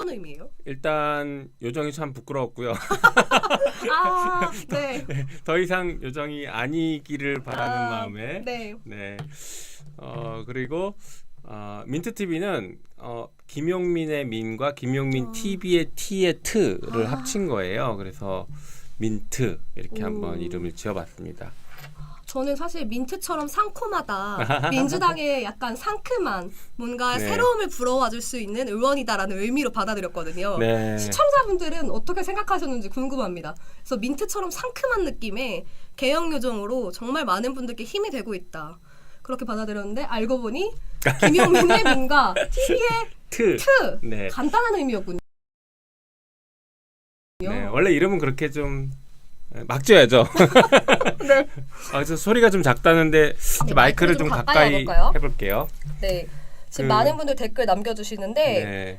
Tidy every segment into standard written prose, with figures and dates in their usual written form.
어떤 의미예요? 일단 요정이 참 부끄러웠고요. 아, 네. 더 이상 요정이 아니기를 바라는 마음에. 네. 네. 그리고 민트TV는 김용민의 민과 김용민 TV의 T의 트를 합친 거예요. 그래서 민트 이렇게 한번 이름을 지어봤습니다. 저는 사실 민트처럼 상콤하다. 민주당의 약간 상큼한 뭔가 네. 새로움을 불어와줄 수 있는 의원이다라는 의미로 받아들였거든요. 네. 시청자분들은 어떻게 생각하셨는지 궁금합니다. 그래서 민트처럼 상큼한 느낌의 개혁 요정으로 정말 많은 분들께 힘이 되고 있다. 그렇게 받아들였는데 알고 보니 김용민의 민과 TV의 트. 네. 간단한 의미였군요. 네. 원래 이름은 그렇게 좀 막 지어야죠. 네. 그래서 소리가 좀 작다는데 마이크를 좀 가까이 해볼까요? 해볼게요. 네. 지금 많은 분들 댓글 남겨주시는데 네.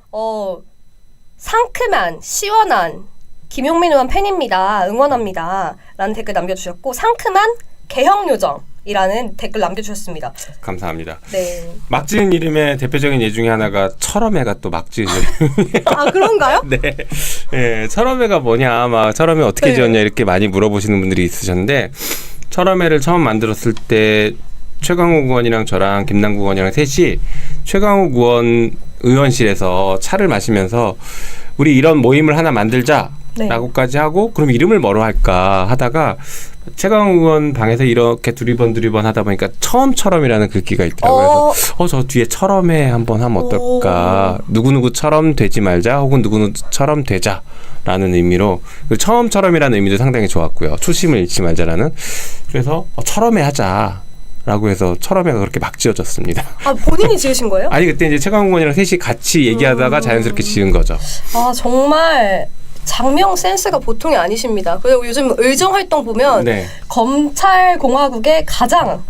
상큼한 시원한 김용민 의원 팬입니다. 응원합니다. 라는 댓글 남겨주셨고 상큼한 개혁요정이라는 댓글 남겨주셨습니다. 감사합니다. 네. 막 지은 이름의 대표적인 예 중에 하나가 철험회가 또 막 지은 이름이에요. 아 그런가요? 네. 네. 철험회가 뭐냐, 막 철험회 어떻게 네. 지었냐 이렇게 많이 물어보시는 분들이 있으셨는데 철험회를 처음 만들었을 때 최강욱 의원이랑 저랑 김남국 의원이랑 셋이 최강욱 의원 의원실에서 차를 마시면서 우리 이런 모임을 하나 만들자. 네. 라고까지 하고 그럼 이름을 뭐로 할까 하다가 최강욱 의원 방에서 이렇게 두리번 하다 보니까 처음처럼이라는 글귀가 있더라고요. 그래서 저 뒤에 처럼에 한번 하면 어떨까. 누구누구처럼 되지 말자 혹은 누구누구처럼 되자라는 의미로 처음처럼이라는 의미도 상당히 좋았고요. 초심을 잃지 말자라는. 그래서 처럼에 하자. 라고 해서 철험회가 그렇게 막 지어졌습니다. 아 본인이 지으신 거예요? 아니 그때 이제 최강욱 의원이랑 셋이 같이 얘기하다가 자연스럽게 지은 거죠. 아 정말 장명 센스가 보통이 아니십니다. 그리고 요즘 의정 활동 보면 네. 검찰 공화국의 가장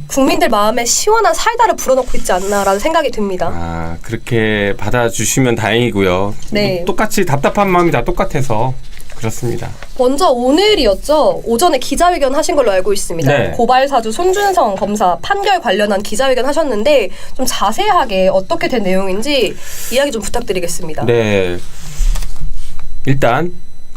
국민들 마음에 시원한 사이다를 불어넣고 있지 않나라는 생각이 듭니다. 아 그렇게 받아주시면 다행이고요. 네. 똑같이 답답한 마음이 다 똑같아서 그렇습니다. 먼저 오늘이었죠. 오전에 기자회견 하신 걸로 알고 있습니다. 네. 고발사주 손준성 검사 판결 관련한 기자회견 하셨는데 좀 자세하게 어떻게 된 내용인지 이야기 좀 부탁드리겠습니다. 네. 일단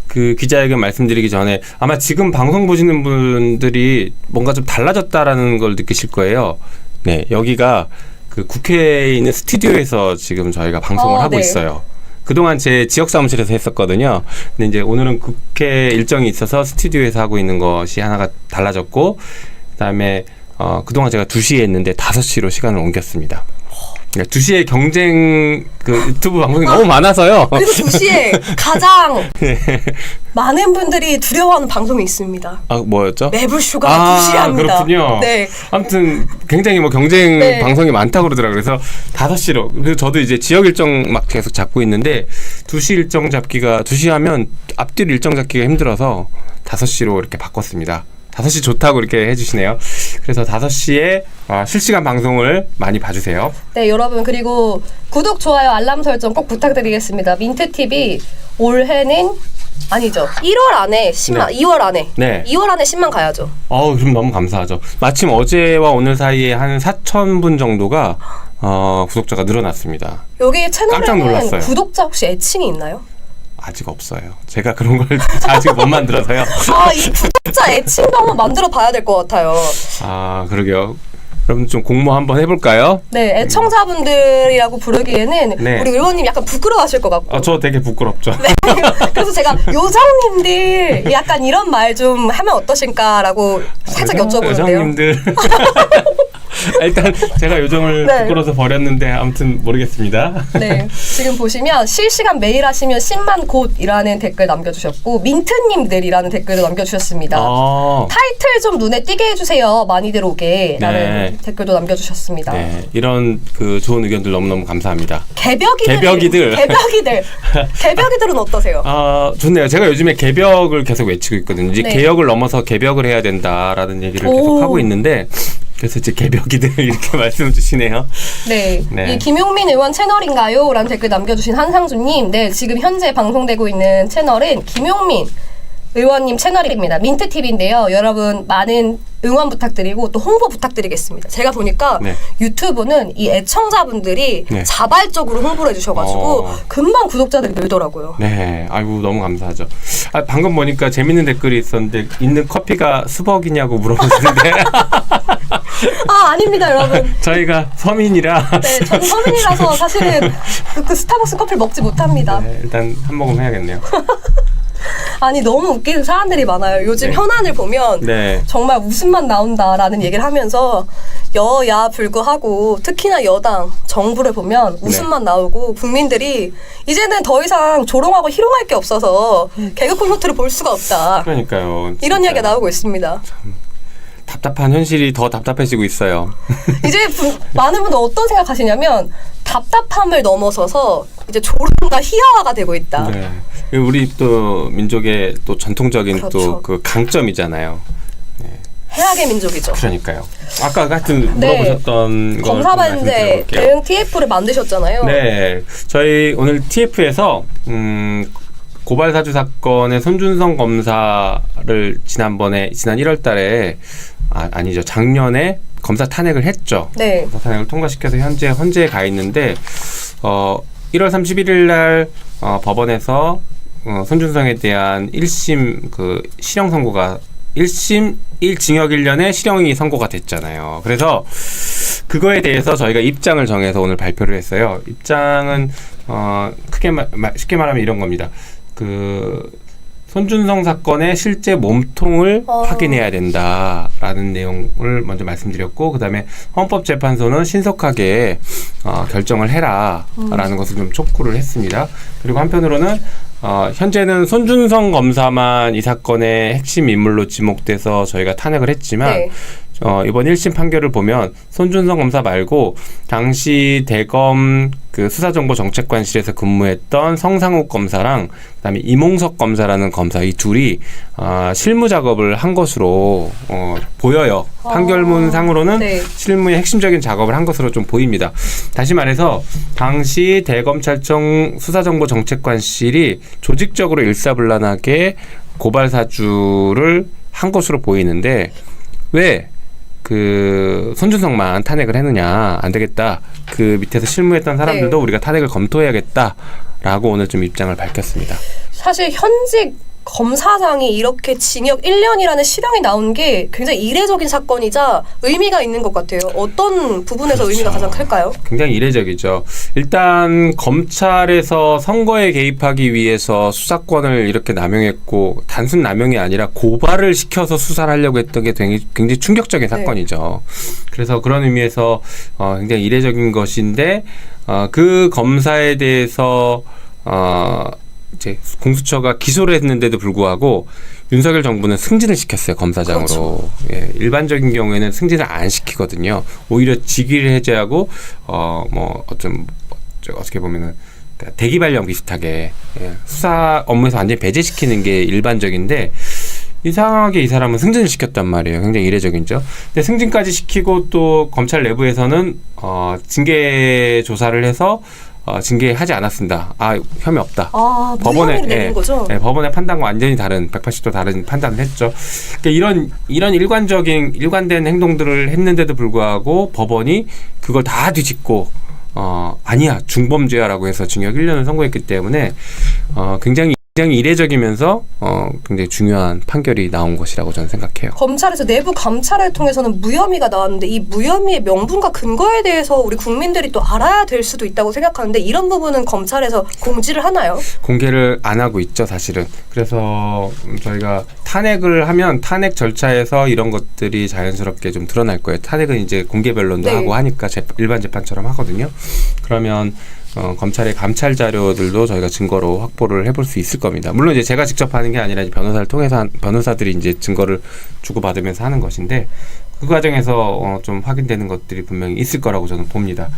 그 기자회견 말씀드리기 전에 아마 지금 방송 보시는 분들이 뭔가 좀 달라졌다라는 걸 느끼실 거예요. 네, 여기가 그 국회에 있는 스튜디오에서 지금 저희가 방송을 하고 네. 있어요. 그동안 제 지역 사무실에서 했었거든요. 근데 이제 오늘은 국회 일정이 있어서 스튜디오에서 하고 있는 것이 하나가 달라졌고, 그다음에 그동안 제가 2시에 했는데 5시로 시간을 옮겼습니다. 2시에 경쟁 그 유튜브 방송이 너무 많아서요. 그리고 2시에 가장 많은 분들이 두려워하는 방송이 있습니다. 아 뭐였죠? 매불쇼가 2시에 합니다. 그렇군요. 네. 아무튼 굉장히 뭐 경쟁 네. 방송이 많다고 그러더라고요. 그래서 5시로. 그래서 저도 이제 지역 일정 막 계속 잡고 있는데 2시 일정 잡기가 2시 하면 앞뒤로 일정 잡기가 힘들어서 5시로 이렇게 바꿨습니다. 5시 좋다고 이렇게 해주시네요. 그래서 5시에 실시간 방송을 많이 봐주세요. 네, 여러분 그리고 구독, 좋아요, 알람 설정 꼭 부탁드리겠습니다. 민트TV 올해는 아니죠. 1월 안에 10만, 네. 2월 안에. 네. 2월 안에 10만 가야죠. 그럼 너무 감사하죠. 마침 어제와 오늘 사이에 한 4,000분 정도가 구독자가 늘어났습니다. 여기 깜짝 채널에는 놀랐어요. 구독자 혹시 애칭이 있나요? 아직 없어요. 제가 그런 걸 아직 못 만들어서요. 이 구독자 애칭도 한번 만들어 봐야 될 것 같아요. 그러게요. 그럼 좀 공모 한번 해볼까요? 네, 애청자분들이라고 부르기에는 네. 우리 의원님 약간 부끄러워하실 것 같고. 저 되게 부끄럽죠. 네. 그래서 제가 요정님들 약간 이런 말 좀 하면 어떠실까라고 살짝 여쭤보는데요. 여성님들. 일단 제가 요정을 네. 부끄러워서 버렸는데 아무튼 모르겠습니다. 네, 지금 보시면 실시간 메일 하시면 10만 곧이라는 댓글 남겨주셨고 민트님들이라는 댓글도 남겨주셨습니다. 타이틀 좀 눈에 띄게 해주세요. 많이들 오게 라는 네. 댓글도 남겨주셨습니다. 네, 이런 그 좋은 의견들 너무너무 감사합니다. 개벽이들은 어떠세요? 좋네요. 제가 요즘에 개벽을 계속 외치고 있거든요. 이제 네. 개혁을 넘어서 개벽을 해야 된다라는 얘기를 계속 하고 있는데 그래서 이제 개벽이들 이렇게 말씀 주시네요. 네. 네. 이 김용민 의원 채널인가요? 라는 댓글 남겨주신 한상준님. 네, 지금 현재 방송되고 있는 채널은 김용민 의원님 채널입니다. 민트TV인데요. 여러분 많은 응원 부탁드리고 또 홍보 부탁드리겠습니다. 제가 보니까 네. 유튜브는 이 애청자분들이 네. 자발적으로 홍보를 해주셔가지고 금방 구독자들이 늘더라고요. 네, 아이고 너무 감사하죠. 아, 방금 보니까 재밌는 댓글이 있었는데 있는 커피가 수벅이냐고 물어보시는데 아 아닙니다 여러분. 저희가 서민이라 네, 저는 서민이라서 사실은 그 스타벅스 커피를 먹지 못합니다. 네, 일단 한 모금 해야겠네요. 아니 너무 웃기는 사람들이 많아요. 요즘 네. 현안을 보면 네. 정말 웃음만 나온다라는 얘기를 하면서 여야 불구하고 특히나 여당 정부를 보면 웃음만 나오고 국민들이 이제는 더 이상 조롱하고 희롱할 게 없어서 개그 콘서트를 볼 수가 없다. 그러니까요. 이런 진짜 이야기가 나오고 있습니다. 답답한 현실이 더 답답해지고 있어요. 이제 많은 분들 어떤 생각하시냐면 답답함을 넘어서서 이제 조롱과 희화화가 되고 있다. 네. 우리 또 민족의 또 전통적인 그렇죠. 또 그 강점이잖아요. 해악의 민족이죠. 그러니까요. 아까 같은 네. 물어보셨던 거 검사반대 대응 TF를 만드셨잖아요. 네, 저희 오늘 TF에서 고발 사주 사건의 손준성 검사를 지난 1월달에 아니죠 작년에 검사 탄핵을 했죠. 네. 검사 탄핵을 통과시켜서 현재 헌재에 가 있는데 1월 31일 날 법원에서 손준성에 대한 1심 그 실형 선고가 1심 1징역 1년에 실형이 선고가 됐잖아요. 그래서 그거에 대해서 저희가 입장을 정해서 오늘 발표를 했어요. 입장은 쉽게 말하면 이런 겁니다. 그 손준성 사건의 실제 몸통을 확인해야 된다라는 내용을 먼저 말씀드렸고, 그다음에 헌법재판소는 신속하게 결정을 해라라는 것을 좀 촉구를 했습니다. 그리고 한편으로는 현재는 손준성 검사만 이 사건의 핵심 인물로 지목돼서 저희가 탄핵을 했지만 네. 이번 1심 판결을 보면 손준성 검사 말고 당시 대검 그 수사정보정책관실에서 근무했던 성상욱 검사랑 그다음에 이몽석 검사라는 검사 이 둘이 실무 작업을 한 것으로 보여요. 판결문상으로는 네. 실무의 핵심적인 작업을 한 것으로 좀 보입니다. 다시 말해서 당시 대검찰청 수사정보정책관실이 조직적으로 일사불란하게 고발사주를 한 것으로 보이는데 왜 그 손준성만 탄핵을 했느냐, 안 되겠다. 그 밑에서 실무했던 사람들도 네. 우리가 탄핵을 검토해야겠다라고 오늘 좀 입장을 밝혔습니다. 사실 현직 검사장이 이렇게 징역 1년이라는 실형이 나온 게 굉장히 이례적인 사건이자 의미가 있는 것 같아요. 어떤 부분에서 그렇죠. 의미가 가장 클까요? 굉장히 이례적이죠. 일단 검찰에서 선거에 개입하기 위해서 수사권을 이렇게 남용했고, 단순 남용이 아니라 고발을 시켜서 수사를 하려고 했던 게 굉장히 충격적인 사건이죠. 그래서 그런 의미에서 굉장히 이례적인 것인데 그 검사에 대해서 이제 공수처가 기소를 했는데도 불구하고 윤석열 정부는 승진을 시켰어요, 검사장으로. 그렇죠. 예, 일반적인 경우에는 승진을 안 시키거든요. 오히려 직위를 해제하고 어떻게 보면은 대기 발령 비슷하게 수사 업무에서 완전히 배제시키는 게 일반적인데, 이상하게 이 사람은 승진을 시켰단 말이에요. 굉장히 이례적이죠. 근데 승진까지 시키고 또 검찰 내부에서는 징계 조사를 해서 징계하지 않았습니다. 혐의 없다. 무혐의를 내린 거죠? 네, 법원의 판단과 완전히 다른 180도 다른 판단을 했죠. 그러니까 이런 일관된 행동들을 했는데도 불구하고 법원이 그걸 다 뒤집고 아니야, 중범죄야라고 해서 징역 1년을 선고했기 때문에 굉장히 이례적이면서 굉장히 중요한 판결이 나온 것이라고 저는 생각해요. 검찰에서 내부 감찰을 통해서는 무혐의가 나왔는데 이 무혐의의 명분과 근거에 대해서 우리 국민들이 또 알아야 될 수도 있다고 생각하는데, 이런 부분은 검찰에서 공지를 하나요? 공개를 안 하고 있죠, 사실은. 그래서 저희가 탄핵을 하면 탄핵 절차에서 이런 것들이 자연스럽게 좀 드러날 거예요. 탄핵은 이제 공개 변론도 네. 하고 하니까 일반 재판처럼 하거든요. 그러면 검찰의 감찰 자료들도 저희가 증거로 확보를 해볼 수 있을 겁니다. 물론 이제 제가 직접 하는 게 아니라 이제 변호사를 통해서 변호사들이 이제 증거를 주고받으면서 하는 것인데, 그 과정에서 좀 확인되는 것들이 분명히 있을 거라고 저는 봅니다.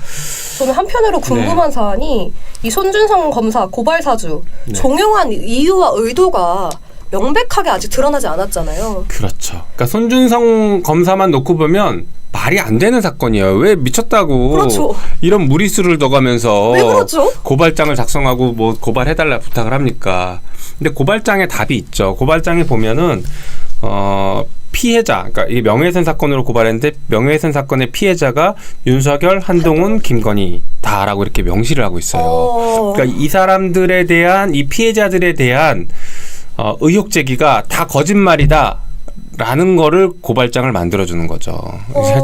저는 한편으로 궁금한 사안이 이 손준성 검사 고발 사주 종용한 이유와 의도가 명백하게 아직 드러나지 않았잖아요. 그렇죠. 그러니까 손준성 검사만 놓고 보면 말이 안 되는 사건이에요. 왜 미쳤다고 그렇죠. 이런 무리수를 둬가면서 왜 그렇죠? 고발장을 작성하고 뭐 고발해달라 부탁을 합니까? 근데 고발장에 답이 있죠. 고발장에 보면은 피해자, 그러니까 이 명예훼손 사건으로 고발했는데 명예훼손 사건의 피해자가 윤석열, 한동훈, 김건희다라고 이렇게 명시를 하고 있어요. 그러니까 이 사람들에 대한 이 피해자들에 대한 의혹 제기가 다 거짓말이다. 라는 거를 고발장을 만들어주는 거죠.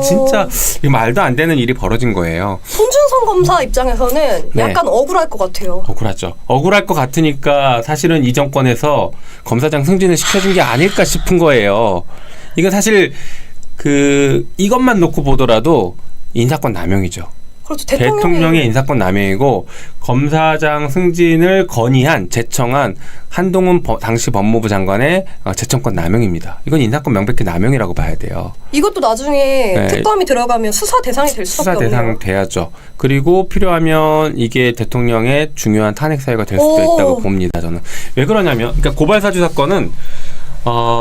진짜 말도 안 되는 일이 벌어진 거예요. 손준성 검사 입장에서는 네. 약간 억울할 것 같아요. 억울하죠. 억울할 것 같으니까 사실은 이 정권에서 검사장 승진을 시켜준 게 아닐까 싶은 거예요. 이건 사실 이것만 놓고 보더라도 인사권 남용이죠. 그렇죠. 대통령의 인사권 남용이고 검사장 승진을 건의한 제청한 한동훈 당시 법무부 장관의 제청권 남용입니다. 이건 인사권 명백히 남용이라고 봐야 돼요. 이것도 나중에 네. 특검이 들어가면 수사 대상이 될 수밖에 없네요. 수사 대상 돼야죠. 그리고 필요하면 이게 대통령의 중요한 탄핵 사유가 될 수도 있다고 봅니다. 저는. 왜 그러냐면 그러니까 고발사주 사건은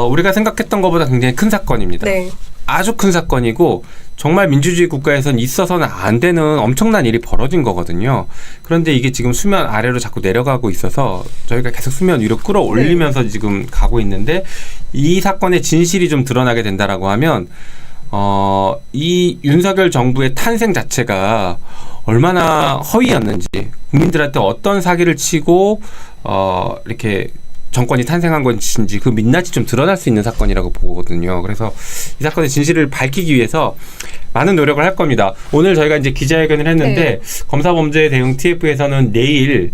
우리가 생각했던 것보다 굉장히 큰 사건입니다. 네. 아주 큰 사건이고 정말 민주주의 국가에선 있어서는 안 되는 엄청난 일이 벌어진 거거든요. 그런데 이게 지금 수면 아래로 자꾸 내려가고 있어서 저희가 계속 수면 위로 끌어올리면서 네. 지금 가고 있는데 이 사건의 진실이 좀 드러나게 된다라고 하면 이 윤석열 정부의 탄생 자체가 얼마나 허위였는지 국민들한테 어떤 사기를 치고 이렇게 정권이 탄생한 것인지 그 민낯이 좀 드러날 수 있는 사건이라고 보거든요. 그래서 이 사건의 진실을 밝히기 위해서 많은 노력을 할 겁니다. 오늘 저희가 이제 기자회견을 했는데 네. 검사범죄 대응 TF에서는 내일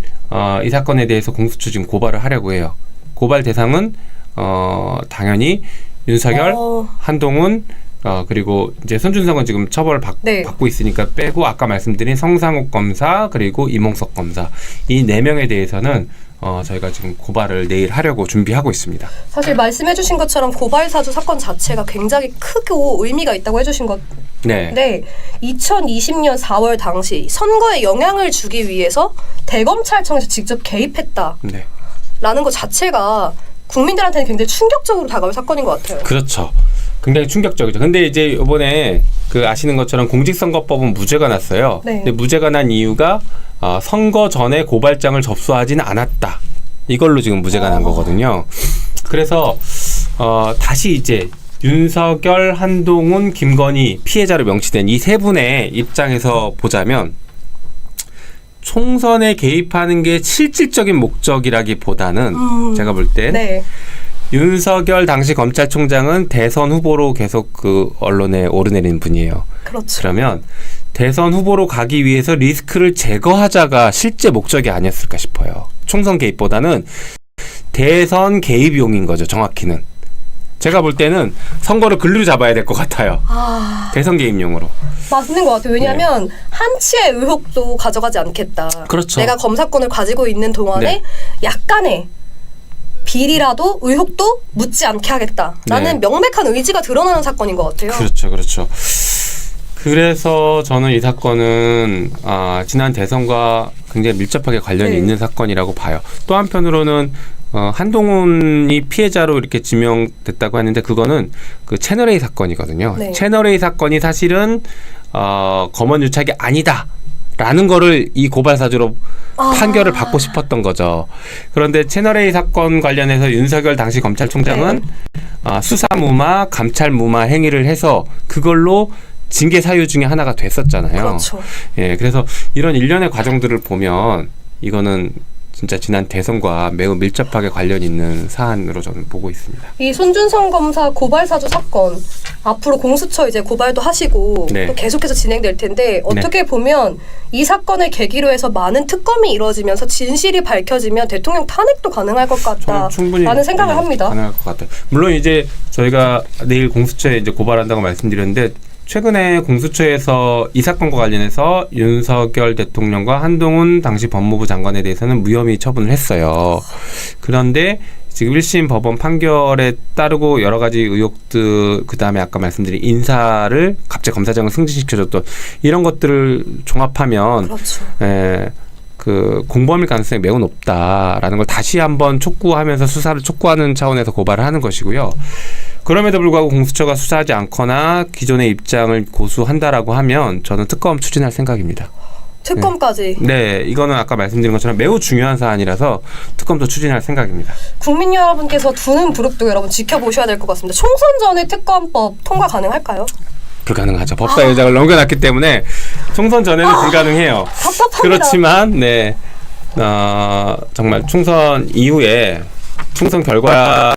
이 사건에 대해서 공수처 지금 고발을 하려고 해요. 고발 대상은 당연히 윤석열, 한동훈 그리고 이제 손준성은 지금 처벌을 네. 받고 있으니까 빼고 아까 말씀드린 성상욱 검사 그리고 이몽석 검사 이 4명에 대해서는 저희가 지금 고발을 내일 하려고 준비하고 있습니다. 사실 말씀해주신 것처럼 고발사주 사건 자체가 굉장히 크고 의미가 있다고 해주신 건데 네. 2020년 4월 당시 선거에 영향을 주기 위해서 대검찰청에서 직접 개입했다. 네. 라는 것 자체가 국민들한테는 굉장히 충격적으로 다가올 사건인 것 같아요. 그렇죠. 굉장히 충격적이죠. 근데 이제 이번에 아시는 것처럼 공직선거법은 무죄가 났어요. 네. 근데 무죄가 난 이유가 선거 전에 고발장을 접수하지는 않았다. 이걸로 지금 무죄가 난 거거든요. 그래서 다시 이제 윤석열, 한동훈, 김건희 피해자로 명시된 이 세 분의 입장에서 보자면 총선에 개입하는 게 실질적인 목적이라기보다는 제가 볼 때 네. 윤석열 당시 검찰총장은 대선 후보로 계속 언론에 오르내린 분이에요. 그렇죠. 그러면 대선 후보로 가기 위해서 리스크를 제거하자가 실제 목적이 아니었을까 싶어요. 총선 개입보다는 대선 개입용인 거죠. 정확히는. 제가 볼 때는 선거를 글로 잡아야 될 것 같아요. 대선 개입용으로. 맞는 것 같아요. 왜냐하면 네. 한치의 의혹도 가져가지 않겠다. 그렇죠. 내가 검사권을 가지고 있는 동안에 네. 약간의 비리라도 의혹도 묻지 않게 하겠다라는 네. 명백한 의지가 드러나는 사건인 것 같아요. 그렇죠. 그렇죠. 그래서 저는 이 사건은 지난 대선과 굉장히 밀접하게 관련이 네. 있는 사건이라고 봐요. 또 한편으로는 한동훈이 피해자로 이렇게 지명됐다고 하는데 그거는 그 채널A 사건이거든요. 네. 채널A 사건이 사실은 검언유착이 아니다라는 거를 이 고발사주로 판결을 받고 싶었던 거죠. 그런데 채널A 사건 관련해서 윤석열 당시 검찰총장은 네. 수사무마, 감찰무마 행위를 해서 그걸로 징계 사유 중에 하나가 됐었잖아요. 그렇죠. 예, 그래서 이런 일련의 과정들을 보면 이거는 진짜 지난 대선과 매우 밀접하게 관련 있는 사안으로 저는 보고 있습니다. 이 손준성 검사 고발사주 사건 앞으로 공수처 이제 고발도 하시고 네. 또 계속해서 진행될 텐데 어떻게 네. 보면 이 사건을 계기로 해서 많은 특검이 이루어지면서 진실이 밝혀지면 대통령 탄핵도 가능할 것 같다라는 생각을 합니다. 가능할 것 같아요. 물론 이제 저희가 내일 공수처에 이제 고발한다고 말씀드렸는데 최근에 공수처에서 이 사건과 관련해서 윤석열 대통령과 한동훈 당시 법무부 장관에 대해서는 무혐의 처분을 했어요. 그런데 지금 1심 법원 판결에 따르고 여러 가지 의혹들 그다음에 아까 말씀드린 인사를 갑자기 검사장을 승진시켜줬던 이런 것들을 종합하면 그렇죠. 공범일 가능성이 매우 높다라는 걸 다시 한번 촉구하면서 수사를 촉구하는 차원에서 고발을 하는 것이고요. 그럼에도 불구하고 공수처가 수사하지 않거나 기존의 입장을 고수한다라고 하면 저는 특검 추진할 생각입니다. 특검까지. 네, 이거는 아까 말씀드린 것처럼 매우 중요한 사안이라서 특검도 추진할 생각입니다. 국민 여러분께서 두는 부릅도 여러분 지켜보셔야 될 것 같습니다. 총선 전에 특검법 통과 가능할까요? 불가능하죠. 법사위원장을 넘겨놨기 때문에 총선 전에는 불가능해요. 답답합니다. 그렇지만 네, 정말 총선 이후에 총선 결과에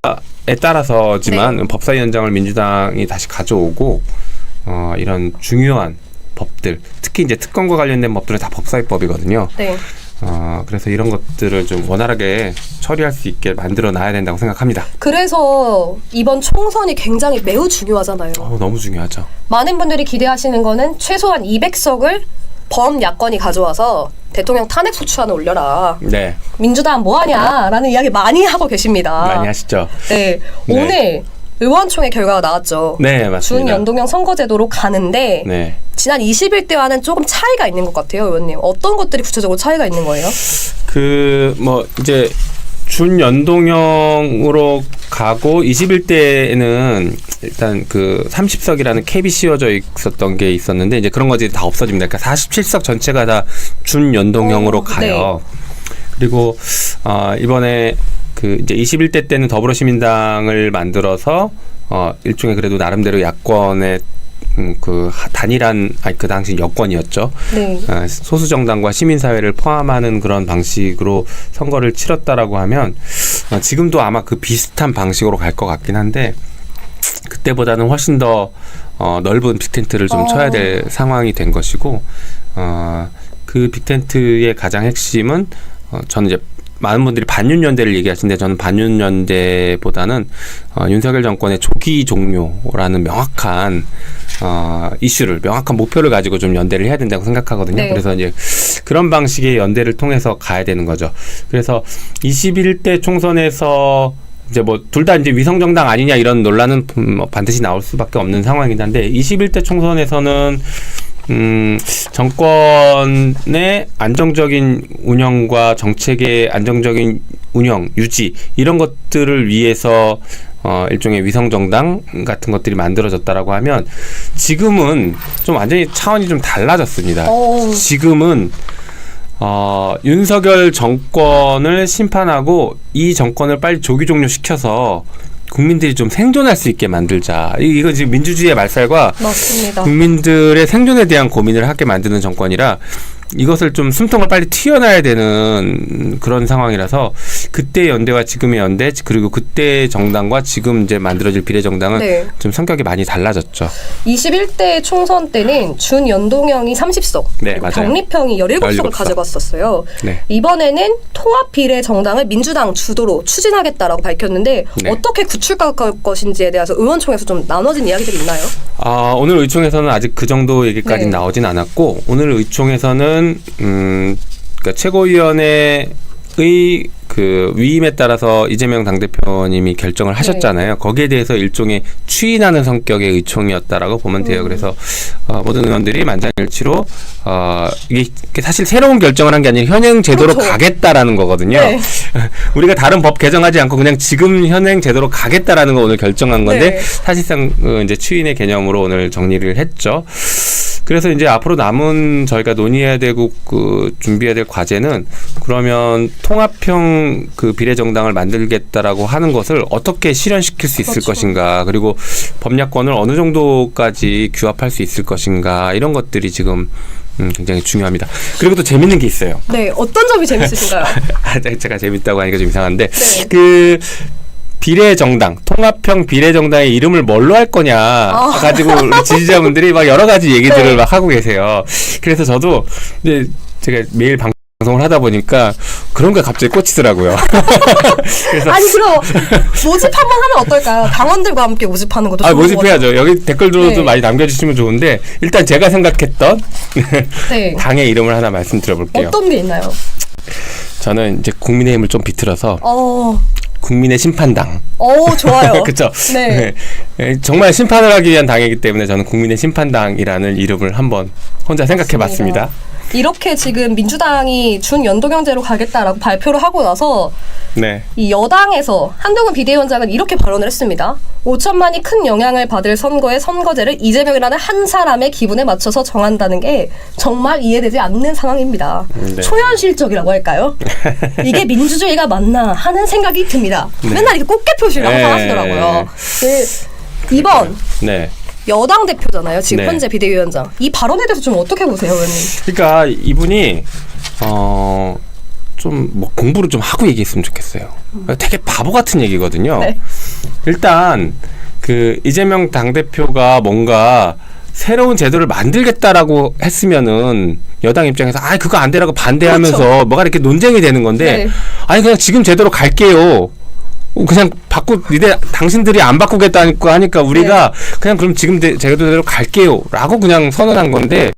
따라서지만 법사위원장을 민주당이 다시 가져오고 이런 중요한 법들, 특히 이제 특검과 관련된 법들은 다 법사위법이거든요. 네. 그래서 이런 것들을 좀 원활하게 처리할 수 있게 만들어 놔야 된다고 생각합니다. 그래서 이번 총선이 굉장히 매우 중요하잖아요. 너무 중요하죠. 많은 분들이 기대하시는 거는 최소한 200석을 범야권이 가져와서 대통령 탄핵 소추안을 올려라. 네. 민주당 뭐하냐라는 이야기 많이 하고 계십니다. 많이 하시죠. 네. 네. 오늘 의원총회 결과가 나왔죠. 네, 맞습니다. 준연동형 선거제도로 가는데 네. 지난 21대와는 조금 차이가 있는 것 같아요, 의원님. 어떤 것들이 구체적으로 차이가 있는 거예요? 이제 준연동형으로 가고 21대에는 일단 30석이라는 캡이 씌워져 있었던 게 있었는데 이제 그런 것들이 다 없어집니다. 그러니까 47석 전체가 다 준연동형으로 가요. 네. 그리고 이번에 이제 21대 때는 더불어시민당을 만들어서 일종의 그래도 나름대로 야권의 단일한 그 당시 여권이었죠. 네. 소수 정당과 시민 사회를 포함하는 그런 방식으로 선거를 치렀다라고 하면 지금도 아마 그 비슷한 방식으로 갈 것 같긴 한데 그때보다는 훨씬 더 넓은 빅텐트를 좀 쳐야 될 상황이 된 것이고 그 빅텐트의 가장 핵심은 저는 이제 많은 분들이 반윤연대를 얘기하시는데 저는 반윤연대보다는 윤석열 정권의 조기 종료라는 명확한 이슈를 명확한 목표를 가지고 좀 연대를 해야 된다고 생각하거든요. 네. 그래서 이제 그런 방식의 연대를 통해서 가야 되는 거죠. 그래서 21대 총선에서 이제 둘 다 이제 위성정당 아니냐 이런 논란은 반드시 나올 수밖에 없는 상황이긴 한데 21대 총선에서는 정권의 안정적인 운영과 정책의 안정적인 운영, 유지 이런 것들을 위해서 일종의 위성정당 같은 것들이 만들어졌다라고 하면 지금은 좀 완전히 차원이 좀 달라졌습니다. 지금은 윤석열 정권을 심판하고 이 정권을 빨리 조기 종료시켜서 국민들이 좀 생존할 수 있게 만들자. 이거 지금 민주주의의 말살과 맞습니다. 국민들의 생존에 대한 고민을 하게 만드는 정권이라 이것을 좀 숨통을 빨리 튀어나야 되는 그런 상황이라서 그때 연대와 지금의 연대 그리고 그때 정당과 지금 이제 만들어질 비례정당은 네. 좀 성격이 많이 달라졌죠. 21대 총선 때는 준연동형이 30석, 네, 그리고 맞아요. 병립형이 17석을 17석. 가져갔었어요. 네. 이번에는 통합비례정당을 민주당 주도로 추진하겠다라고 밝혔는데 네. 어떻게 구출할 것인지에 대해서 의원총회에서 좀 나눠진 이야기들이 있나요? 오늘 의총에서는 아직 그 정도 얘기까지는 네. 나오진 않았고 오늘 의총에서는 그러니까 최고위원회의 위임에 따라서 이재명 당대표님이 결정을 하셨잖아요. 거기에 대해서 일종의 추인하는 성격의 의총이었다라고 보면 돼요. 그래서 모든 의원들이 만장일치로 이게 사실 새로운 결정을 한 게 아니라 현행 제도로 그렇죠. 가겠다라는 거거든요. 네. 우리가 다른 법 개정하지 않고 그냥 지금 현행 제도로 가겠다라는 거 오늘 결정한 건데 네. 사실상 이제 추인의 개념으로 오늘 정리를 했죠. 그래서 이제 앞으로 남은 저희가 논의해야 되고 준비해야 될 과제는 그러면 통합형 비례정당을 만들겠다라고 하는 것을 어떻게 실현시킬 수 있을 그렇죠. 것인가 그리고 법야권을 어느 정도까지 규합할 수 있을 것인가 이런 것들이 지금 굉장히 중요합니다. 그리고 또 재밌는 게 있어요. 네, 어떤 점이 재밌으신가요? 제가 재밌다고 하니까 좀 이상한데 네. 비례정당, 통합형 비례정당의 이름을 뭘로 할 거냐 가지고 우리 지지자분들이 막 여러 가지 얘기들을 네. 막 하고 계세요. 그래서 저도 이제 제가 매일 방송을 하다 보니까 그런 게 갑자기 꽂히더라고요. 그래서 아니 그럼 모집 한번 하면 어떨까요? 당원들과 함께 모집하는 것도 좋은 것 모집해야죠. 여기 댓글로도 네. 많이 남겨주시면 좋은데 일단 제가 생각했던 네. 당의 이름을 하나 말씀드려볼게요. 어떤 게 있나요? 저는 이제 국민의힘을 좀 비틀어서 국민의 심판당. 좋아요. 그렇죠. 네. 네, 정말 심판을 하기 위한 당이기 때문에 저는 국민의 심판당이라는 이름을 한번 혼자 생각해봤습니다. 이렇게 지금 민주당이 준연동형제로 가겠다라고 발표를 하고 나서 네. 이 여당에서 한동훈 비대위원장은 이렇게 발언을 했습니다. 5천만이 큰 영향을 받을 선거의 선거제를 이재명이라는 한 사람의 기분에 맞춰서 정한다는 게 정말 이해되지 않는 상황입니다. 네. 초현실적이라고 할까요? 이게 민주주의가 맞나 하는 생각이 듭니다. 네. 맨날 이렇게 꽃게표시를 항상 하시더라고요. 이번 네. 여당 대표잖아요. 지금 네. 현재 비대위원장. 이 발언에 대해서 좀 어떻게 보세요, 의원님? 그러니까 이분이 좀 뭐 공부를 좀 하고 얘기했으면 좋겠어요. 되게 바보 같은 얘기거든요. 네. 일단 그 이재명 당대표가 뭔가 새로운 제도를 만들겠다라고 했으면은 여당 입장에서 그거 안 되라고 반대하면서 그렇죠. 뭐가 이렇게 논쟁이 되는 건데 네. 아니 그냥 지금 제대로 갈게요. 그냥 당신들이 안 바꾸겠다고 하니까 우리가 그냥 그럼 지금 제대로 갈게요라고 그냥 선언한 건데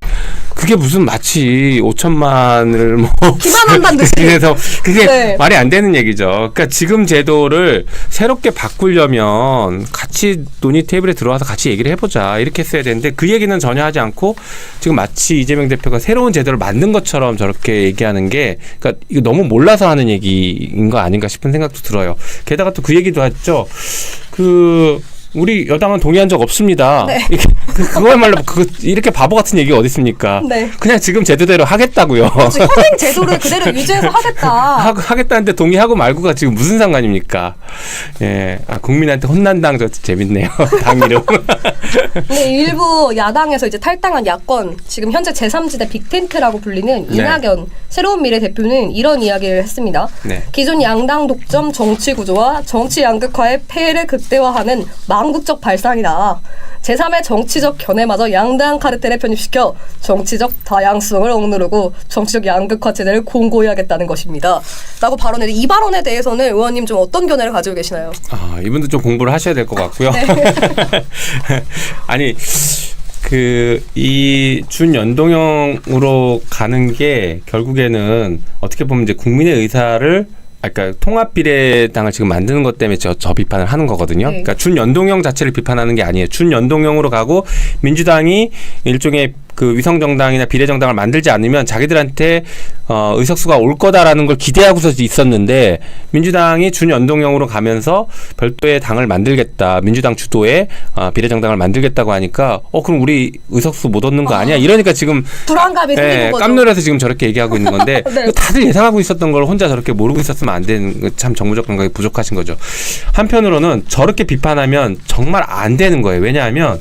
그게 무슨 마치 5천만을 뭐 기만한다는 듯이. 그래서 그게 네. 말이 안 되는 얘기죠. 그러니까 지금 제도를 새롭게 바꾸려면 같이 논의 테이블에 들어와서 같이 얘기를 해보자 이렇게 했어야 되는데 그 얘기는 전혀 하지 않고 지금 마치 이재명 대표가 새로운 제도를 만든 것처럼 저렇게 얘기하는 게 그러니까 이거 너무 몰라서 하는 얘기인 거 아닌가 싶은 생각도 들어요. 게다가 또 그 얘기도 했죠. 우리 여당은 동의한 적 없습니다. 네. 그거야말로 이렇게 바보 같은 얘기가 어디 있습니까? 네. 그냥 지금 제도대로 하겠다고요. 그렇죠. 현행 제도를 그대로 유지해서 하겠다. 하겠다는데 동의하고 말고가 지금 무슨 상관입니까? 예, 국민한테 혼난당 저 재밌네요. 당 이름. 네, 일부 야당에서 이제 탈당한 야권 지금 현재 제3지대 빅텐트라고 불리는 네. 이낙연 새로운 미래 대표는 이런 이야기를 했습니다. 네. 기존 양당 독점 정치 구조와 정치 양극화의 폐해를 극대화하는 망국적 발상이다. 제3의 정치적 견해마저 양당 카르텔에 편입시켜 정치적 다양성을 억누르고 정치적 양극화 체제를 공고히 하겠다는 것입니다. 라고 발언했는데 이 발언에 대해서는 의원님 좀 어떤 견해를 가지고 계시나요? 이분도 좀 공부를 하셔야 될 것 같고요. 네. 아니 이 준연동형으로 가는 게 결국에는 어떻게 보면 이제 국민의 의사를 그러니까 통합비례당을 지금 만드는 것 때문에 저 비판을 하는 거거든요. 네. 그러니까 준연동형 자체를 비판하는 게 아니에요. 준연동형으로 가고 민주당이 일종의 그 위성정당이나 비례정당을 만들지 않으면 자기들한테 의석수가 올 거다라는 걸 기대하고서 있었는데 민주당이 준연동형으로 가면서 별도의 당을 만들겠다. 민주당 주도의 비례정당을 만들겠다고 하니까 그럼 우리 의석수 못 얻는 거 아니야? 이러니까 지금 불안감이 생기는 거죠. 깜놀해서 지금 저렇게 얘기하고 있는 건데 네. 다들 예상하고 있었던 걸 혼자 저렇게 모르고 있었으면 안 되는 참 정무적 감각이 부족하신 거죠. 한편으로는 저렇게 비판하면 정말 안 되는 거예요. 왜냐하면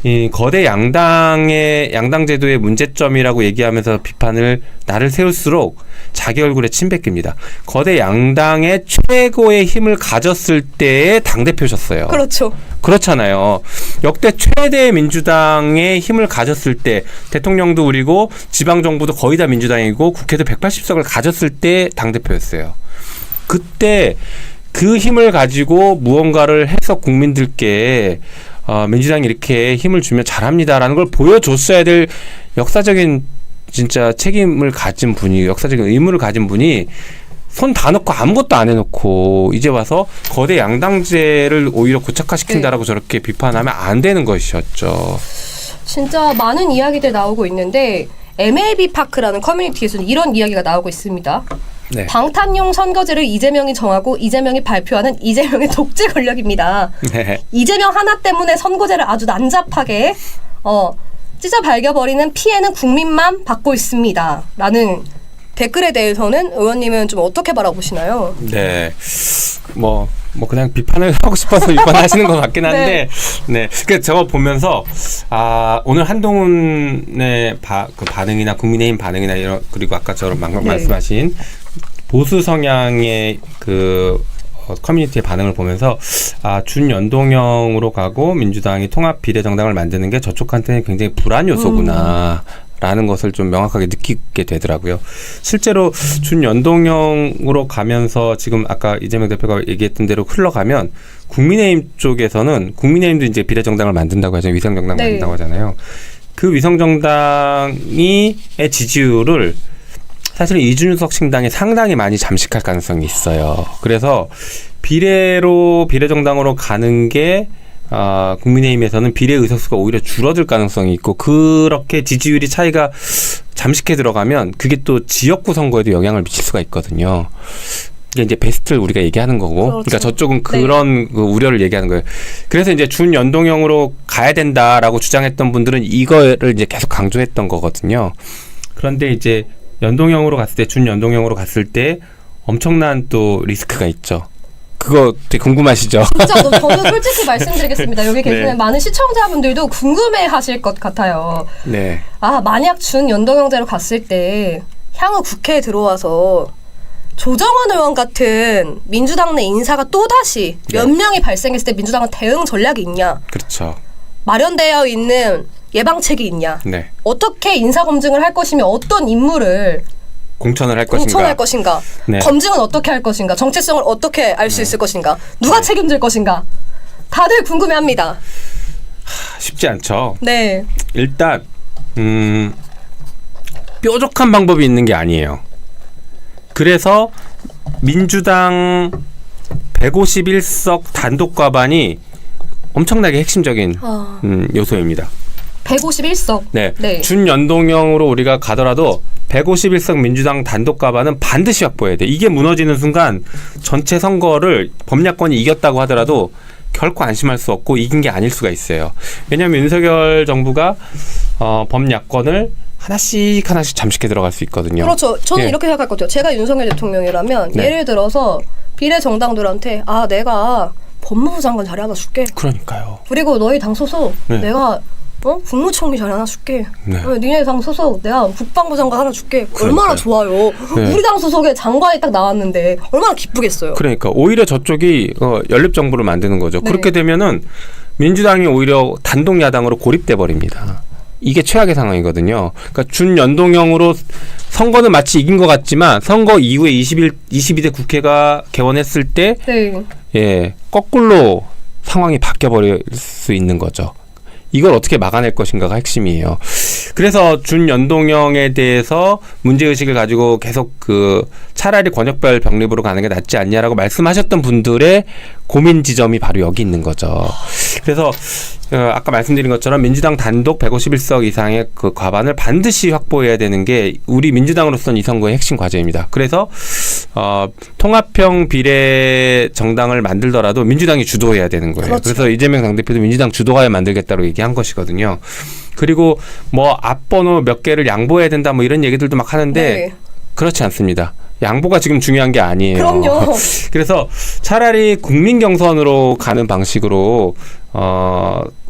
이 거대 양당 제도의 문제점이라고 얘기하면서 비판을 나를 세울수록 자기 얼굴에 침 뱉깁니다. 거대 양당의 최고의 힘을 가졌을 때의 당대표셨어요. 그렇죠. 그렇잖아요. 역대 최대 민주당의 힘을 가졌을 때 대통령도 우리고 지방정부도 거의 다 민주당이고 국회도 180석을 가졌을 때 당대표였어요. 그때 그 힘을 가지고 무언가를 해서 국민들께 민주당이 이렇게 힘을 주면 잘합니다라는 걸 보여줬어야 될 역사적인 진짜 책임을 가진 분이 역사적인 의무를 가진 분이 손 다 넣고 아무것도 안 해놓고 이제 와서 거대 양당제를 오히려 고착화시킨다라고 저렇게 비판하면 안 되는 것이었죠. 진짜 많은 이야기들 나오고 있는데 MLB 파크라는 커뮤니티에서는 이런 이야기가 나오고 있습니다. 네. 방탄용 선거제를 이재명이 정하고 이재명이 발표하는 이재명의 독재 권력입니다. 네. 이재명 하나 때문에 선거제를 아주 난잡하게 찢어 발겨버리는 피해는 국민만 받고 있습니다. 라는 댓글에 대해서는 의원님은 좀 어떻게 바라보시나요? 네. 뭐 그냥 비판을 하고 싶어서 비판하시는 것 같긴 한데, 네. 그 저거 보면서 오늘 한동훈의 그 반응이나 국민의힘 반응이나 이런 그리고 아까 저런 말씀하신 보수 성향의 그 커뮤니티의 반응을 보면서 준연동형으로 가고 민주당이 통합 비례정당을 만드는 게 저쪽한테는 굉장히 불안 요소구나. 라는 것을 좀 명확하게 느끼게 되더라고요. 실제로 준연동형으로 가면서 지금 아까 이재명 대표가 얘기했던 대로 흘러가면 국민의힘 쪽에서는 국민의힘도 이제 비례정당을 만든다고 하잖아요. 위성정당 만든다고 하잖아요. 그 위성정당의 지지율을 사실은 이준석 신당이 상당히 많이 잠식할 가능성이 있어요. 그래서 비례정당으로 가는 게 국민의힘에서는 비례 의석수가 오히려 줄어들 가능성이 있고 그렇게 지지율이 차이가 잠식해 들어가면 그게 또 지역구 선거에도 영향을 미칠 수가 있거든요. 이게 이제 베스트를 우리가 얘기하는 거고, 그렇죠. 그러니까 저쪽은 그런 그 우려를 얘기하는 거예요. 그래서 이제 준연동형으로 가야 된다라고 주장했던 분들은 이거를 이제 계속 강조했던 거거든요. 그런데 이제 연동형으로 갔을 때, 준연동형으로 갔을 때 엄청난 또 리스크가 있죠. 그거 되게 궁금하시죠? 진짜 저는 솔직히 말씀드리겠습니다. 여기 계시는 네. 많은 시청자분들도 궁금해하실 것 같아요. 네. 아, 만약 준연동형제로 갔을 때 향후 국회에 들어와서 조정원 의원 같은 민주당 내 인사가 또다시 네. 몇 명이 발생했을 때 민주당은 대응 전략이 있냐, 그렇죠. 마련되어 있는 예방책이 있냐, 네. 어떻게 인사검증을 할 것이며 어떤 인물을 공천을 할 것인가. 공천할 것인가, 네. 검증은 어떻게 할 것인가, 정체성을 어떻게 알 수 있을 것인가, 누가 네. 책임질 것인가, 다들 궁금해합니다. 쉽지 않죠. 네. 일단 뾰족한 방법이 있는 게 아니에요. 그래서 민주당 151석 단독 과반이 엄청나게 핵심적인 요소입니다. 151석. 네. 네. 준연동형으로 우리가 가더라도 151석 민주당 단독 과반은 반드시 확보해야 돼. 이게 무너지는 순간 전체 선거를 범야권이 이겼다고 하더라도 결코 안심할 수 없고 이긴 게 아닐 수가 있어요. 왜냐하면 윤석열 정부가 범야권을 하나씩 잠식해 들어갈 수 있거든요. 그렇죠. 저는 예. 이렇게 생각할 것 같아요. 제가 윤석열 대통령이라면 네. 예를 들어서 비례 정당들한테 내가 법무부 장관 자리 하나 줄게. 그러니까요. 그리고 너희 당 소속 네. 내가 국무총리 자리 하나 줄게. 네. 니네 당 소속 내가 국방부 장관 하나 줄게. 얼마나 좋아요. 네. 우리 당 소속에 장관이 딱 나왔는데 얼마나 기쁘겠어요. 그러니까 오히려 저쪽이 연립 정부를 만드는 거죠. 네. 그렇게 되면은 민주당이 오히려 단독 야당으로 고립돼 버립니다. 이게 최악의 상황이거든요. 그러니까 준연동형으로 선거는 마치 이긴 것 같지만 선거 이후에 22대 국회가 개원했을 때 네. 거꾸로 상황이 바뀌어 버릴 수 있는 거죠. 이걸 어떻게 막아낼 것인가가 핵심이에요. 그래서 준연동형에 대해서 문제의식을 가지고 계속 차라리 권역별 병립으로 가는 게 낫지 않냐라고 말씀하셨던 분들의 고민 지점이 바로 여기 있는 거죠. 그래서 아까 말씀드린 것처럼 민주당 단독 151석 이상의 그 과반을 반드시 확보해야 되는 게 우리 민주당으로서는 이 선거의 핵심 과제입니다. 그래서 통합형 비례 정당을 만들더라도 민주당이 주도해야 되는 거예요. 그렇죠. 그래서 이재명 당대표도 민주당 주도하에 만들겠다고 얘기한 것이거든요. 그리고 앞번호 몇 개를 양보해야 된다 이런 얘기들도 막 하는데 네. 그렇지 않습니다. 양보가 지금 중요한 게 아니에요. 그럼요. 그래서 차라리 국민 경선으로 가는 방식으로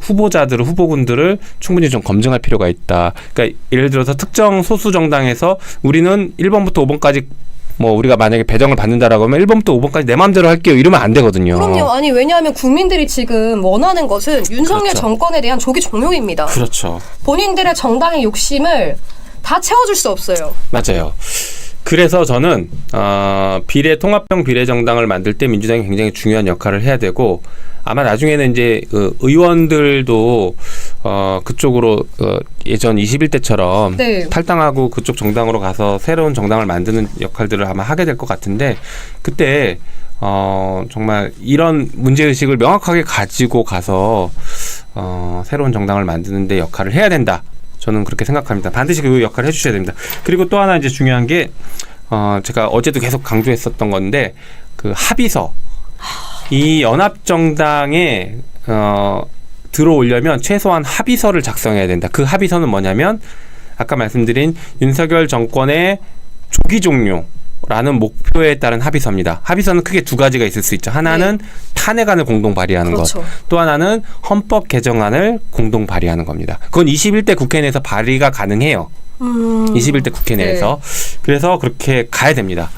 후보군들을 충분히 좀 검증할 필요가 있다. 그러니까 예를 들어서 특정 소수 정당에서 우리는 1번부터 5번까지 우리가 만약에 배정을 받는다라고 하면 1번부터 5번까지 내 마음대로 할게요. 이러면 안 되거든요. 그럼요. 아니 왜냐하면 국민들이 지금 원하는 것은 윤석열 그렇죠. 정권에 대한 조기 종용입니다. 그렇죠. 본인들의 정당의 욕심을 다 채워줄 수 없어요. 맞아요. 그래서 저는 통합형 비례정당을 만들 때 민주당이 굉장히 중요한 역할을 해야 되고 아마 나중에는 이제 의원들도 그쪽으로 예전 21대처럼 네. 탈당하고 그쪽 정당으로 가서 새로운 정당을 만드는 역할들을 아마 하게 될 것 같은데 그때 정말 이런 문제의식을 명확하게 가지고 가서 새로운 정당을 만드는 데 역할을 해야 된다. 저는 그렇게 생각합니다. 반드시 그 역할을 해주셔야 됩니다. 그리고 또 하나 이제 중요한 게 제가 어제도 계속 강조했었던 건데 그 합의서 이 연합정당에 들어오려면 최소한 합의서를 작성해야 된다. 그 합의서는 뭐냐면 아까 말씀드린 윤석열 정권의 조기 종료라는 목표에 따른 합의서입니다. 합의서는 크게 두 가지가 있을 수 있죠. 하나는 탄핵안을 공동 발의하는 그렇죠. 것. 또 하나는 헌법 개정안을 공동 발의하는 겁니다. 그건 21대 국회 내에서 발의가 가능해요. 21대 국회 내에서. 네. 그래서 그렇게 가야 됩니다.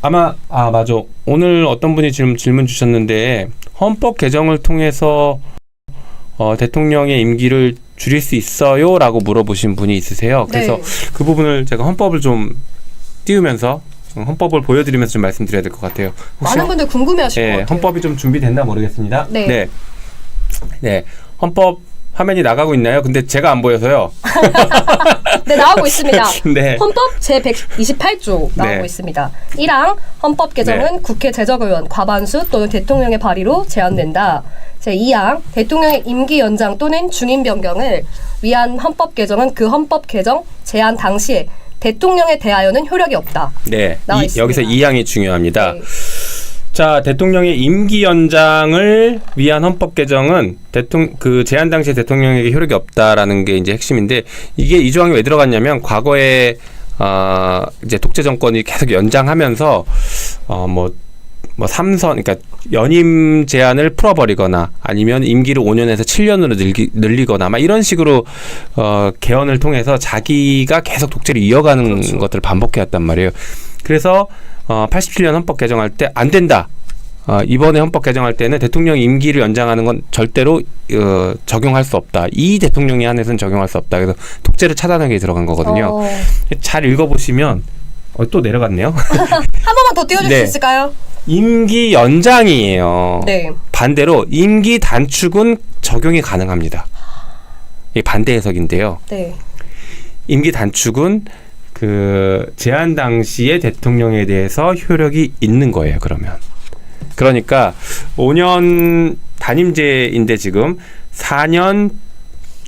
맞아. 오늘 어떤 분이 지금 질문 주셨는데 헌법 개정을 통해서 대통령의 임기를 줄일 수 있어요? 라고 물어보신 분이 있으세요. 그래서 네. 그 부분을 제가 헌법을 좀 띄우면서 헌법을 보여드리면서 좀 말씀드려야 될 것 같아요. 많은 분들 궁금해하실 것 같아요. 헌법이 좀 준비됐나 모르겠습니다. 네. 네. 헌법 화면이 나가고 있나요? 근데 제가 안 보여서요. 네, 나오고 있습니다. 네. 헌법 제128조 나오고 네. 있습니다. 1항 헌법 개정은 네. 국회 제적의원 과반수 또는 대통령의 발의로 제한된다. 제2항 대통령의 임기 연장 또는 중임 변경을 위한 헌법 개정은 그 헌법 개정 제한 당시에 대통령에 대하여는 효력이 없다. 네. 나와 있습니다. 여기서 2항이 중요합니다. 네. 자, 대통령의 임기 연장을 위한 헌법 개정은 그 제한 당시에 대통령에게 효력이 없다라는 게 이제 핵심인데, 이게 이 조항이 왜 들어갔냐면 과거에 이제 독재 정권이 계속 연장하면서 뭐 3선, 그러니까 연임 제한을 풀어버리거나 아니면 임기를 5년에서 7년으로 늘리거나 막 이런 식으로 개헌을 통해서 자기가 계속 독재를 이어가는 그렇죠. 것들을 반복해왔단 말이에요. 그래서 87년 헌법 개정할 때 안 된다. 이번에 헌법 개정할 때는 대통령 임기를 연장하는 건 절대로 적용할 수 없다. 이 대통령이 한해서는 적용할 수 없다. 그래서 독재를 차단하는 게 들어간 거거든요. 잘 읽어보시면 또 내려갔네요. 한 번만 더 띄워줄 네. 수 있을까요? 임기 연장이에요. 네. 반대로 임기 단축은 적용이 가능합니다. 이게 반대 해석인데요. 네. 임기 단축은 그 제한 당시에 대통령에 대해서 효력이 있는 거예요. 그러니까 5년 단임제인데 지금 4년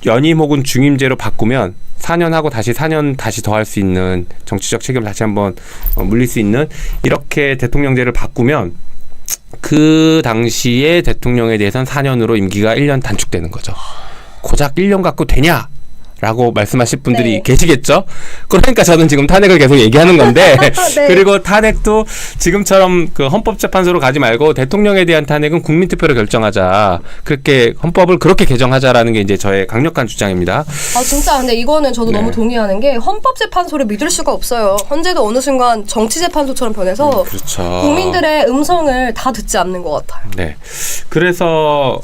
연임 혹은 중임제로 바꾸면 4년 하고 다시 4년 다시 더 할 수 있는 정치적 책임을 다시 한번 물릴 수 있는 이렇게 대통령제를 바꾸면 그 당시에 대통령에 대해서는 4년으로 임기가 1년 단축되는 거죠. 고작 1년 갖고 되냐? 라고 말씀하실 분들이 네. 계시겠죠? 그러니까 저는 지금 탄핵을 계속 얘기하는 건데 네. 그리고 탄핵도 지금처럼 그 헌법재판소로 가지 말고 대통령에 대한 탄핵은 국민투표로 결정하자. 그렇게 헌법을 그렇게 개정하자라는 게 이제 저의 강력한 주장입니다. 진짜 근데 이거는 저도 네. 너무 동의하는 게 헌법재판소를 믿을 수가 없어요. 헌재도 어느 순간 정치재판소처럼 변해서 그렇죠. 국민들의 음성을 다 듣지 않는 것 같아요. 네. 그래서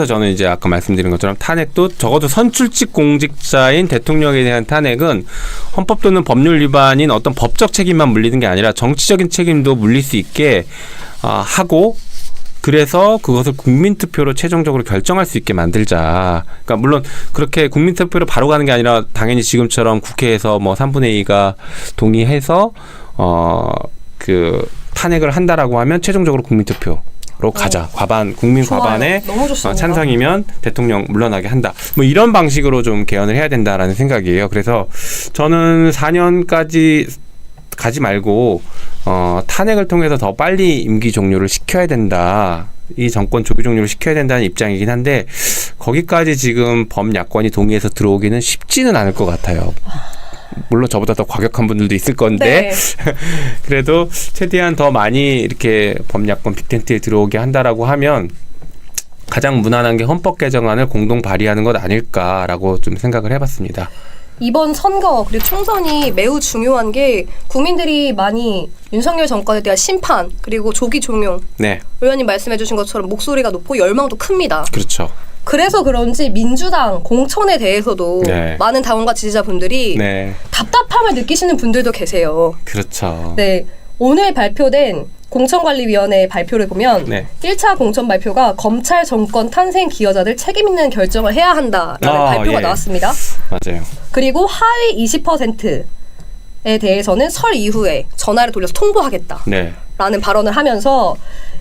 저는 이제 아까 말씀드린 것처럼 탄핵도 적어도 선출직 공직자인 대통령에 대한 탄핵은 헌법 또는 법률 위반인 어떤 법적 책임만 물리는 게 아니라 정치적인 책임도 물릴 수 있게 하고, 그래서 그것을 국민투표로 최종적으로 결정할 수 있게 만들자. 그러니까 물론 그렇게 국민투표로 바로 가는 게 아니라 당연히 지금처럼 국회에서 뭐 3분의 2가 동의해서 그 탄핵을 한다라고 하면 최종적으로 국민투표 로 가자. 국민 좋아요. 과반의 너무 좋습니다. 찬성이면 대통령 물러나게 한다. 뭐 이런 방식으로 좀 개헌을 해야 된다라는 생각이에요. 그래서 저는 4년까지 가지 말고 탄핵을 통해서 더 빨리 임기 종료를 시켜야 된다. 이 정권 조기 종료를 시켜야 된다는 입장이긴 한데 거기까지 지금 범야권이 동의해서 들어오기는 쉽지는 않을 것 같아요. 물론 저보다 더 과격한 분들도 있을 건데 네. 그래도 최대한 더 많이 이렇게 범야권 빅텐트에 들어오게 한다라고 하면 가장 무난한 게 헌법 개정안을 공동 발의하는 것 아닐까라고 좀 생각을 해봤습니다. 이번 선거 그리고 총선이 매우 중요한 게 국민들이 많이 윤석열 정권에 대한 심판 그리고 조기 종용, 네, 의원님 말씀해 주신 것처럼 목소리가 높고 열망도 큽니다. 그렇죠. 그래서 그런지 민주당 공천에 대해서도 네. 많은 당원과 지지자분들이 네, 답답함을 느끼시는 분들도 계세요. 그렇죠. 네, 오늘 발표된 공천관리위원회 발표를 보면 네. 1차 공천 발표가 검찰 정권 탄생 기여자들 책임 있는 결정을 해야 한다라는 발표가 예. 나왔습니다. 맞아요. 그리고 하위 20%에 대해서는 설 이후에 전화를 돌려서 통보하겠다. 네, 라는 발언을 하면서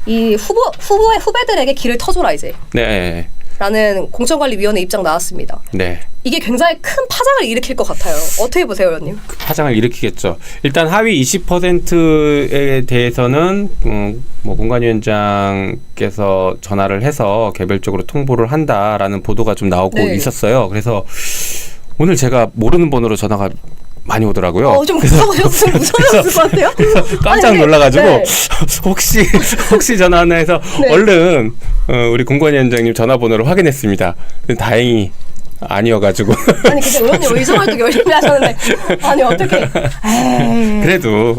이 후배들에게 길을 터줘라 이제. 네, 라는 공천관리위원회 입장 나왔습니다. 네. 이게 굉장히 큰 파장을 일으킬 것 같아요. 어떻게 보세요, 의원님? 그 파장을 일으키겠죠. 일단 하위 20%에 대해서는 뭐 공관위원장께서 전화를 해서 개별적으로 통보를 한다라는 보도가 좀 나오고 네. 있었어요. 그래서 오늘 제가 모르는 번호로 전화가 많이 오더라고요. 좀 무서우셨을 것 같아요. 깜짝 아니, 놀라가지고 네. 혹시 전화 하나 해서 네. 얼른 우리 공관위원장님 전화번호를 확인했습니다. 근데 다행히 아니어가지고 아니 근데 의원님 의정활동 열심히 하셨는데 아니 어떻게 그래도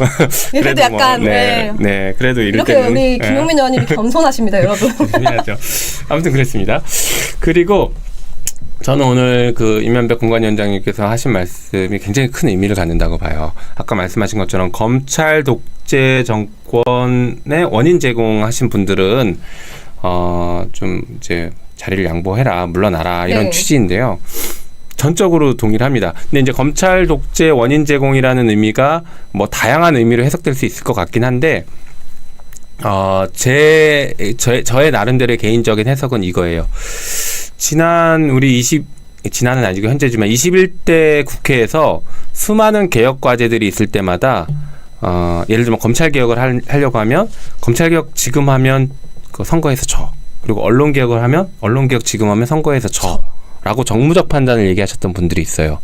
약간 네, 그래도 이럴 이렇게 때는 우리 김용민 의원님이 겸손하십니다, 여러분. 해야죠. 아무튼 그랬습니다. 그리고 저는 오늘 그 임현백 공관위원장님께서 하신 말씀이 굉장히 큰 의미를 갖는다고 봐요. 아까 말씀하신 것처럼 검찰 독재 정권의 원인 제공하신 분들은 좀 이제 자리를 양보해라, 물러나라 이런 네. 취지인데요. 전적으로 동일합니다. 근데 이제 검찰 독재 원인 제공이라는 의미가 뭐 다양한 의미로 해석될 수 있을 것 같긴 한데, 저의 나름대로의 개인적인 해석은 이거예요. 지난은 아니고 현재지만 21대 국회에서 수많은 개혁 과제들이 있을 때마다 예를 들면 검찰 개혁을 하려고 하면 검찰 개혁 지금 하면 그 선거에서 져. 그리고 언론 개혁을 하면 언론 개혁 지금 하면 선거에서 져. 라고 정무적 판단을 얘기하셨던 분들이 있어요.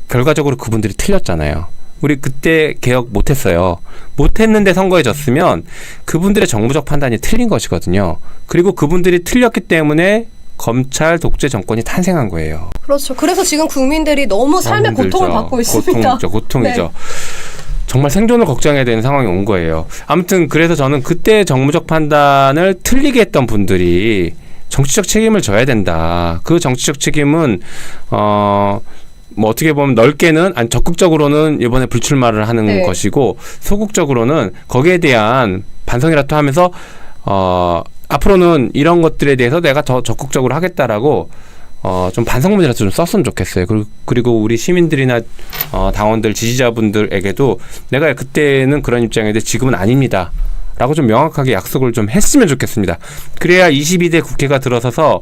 결과적으로 그분들이 틀렸잖아요. 우리 그때 개혁 못했어요. 못했는데 선거에 졌으면 그분들의 정무적 판단이 틀린 것이거든요. 그리고 그분들이 틀렸기 때문에 검찰 독재 정권이 탄생한 거예요. 그렇죠. 그래서 지금 국민들이 너무 삶의 힘들죠. 고통을 받고 있습니다. 고통이죠. 네. 정말 생존을 걱정해야 되는 상황이 온 거예요. 아무튼 그래서 저는 그때 정무적 판단을 틀리게 했던 분들이 정치적 책임을 져야 된다. 그 정치적 책임은 뭐 어떻게 보면 넓게는 적극적으로는 이번에 불출마를 하는 네. 것이고, 소극적으로는 거기에 대한 반성이라도 하면서 앞으로는 이런 것들에 대해서 내가 더 적극적으로 하겠다라고 좀 반성문이라도 좀 썼으면 좋겠어요. 그리고 우리 시민들이나 당원들, 지지자분들에게도 내가 그때는 그런 입장인데 지금은 아닙니다 라고 좀 명확하게 약속을 좀 했으면 좋겠습니다. 그래야 22대 국회가 들어서서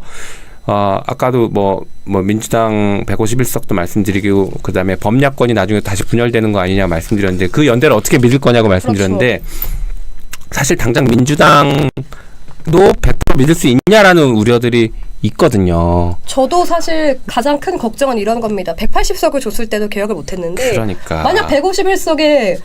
아까도 뭐 민주당 151석도 말씀드리고, 그 다음에 범야권이 나중에 다시 분열되는 거 아니냐 말씀드렸는데, 그 연대를 어떻게 믿을 거냐고 말씀드렸는데, 그렇죠. 사실 당장 민주당도 100% 믿을 수 있냐라는 우려들이 있거든요. 저도 사실 가장 큰 걱정은 이런 겁니다. 180석을 줬을 때도 개혁을 못했는데, 그러니까 만약 151석에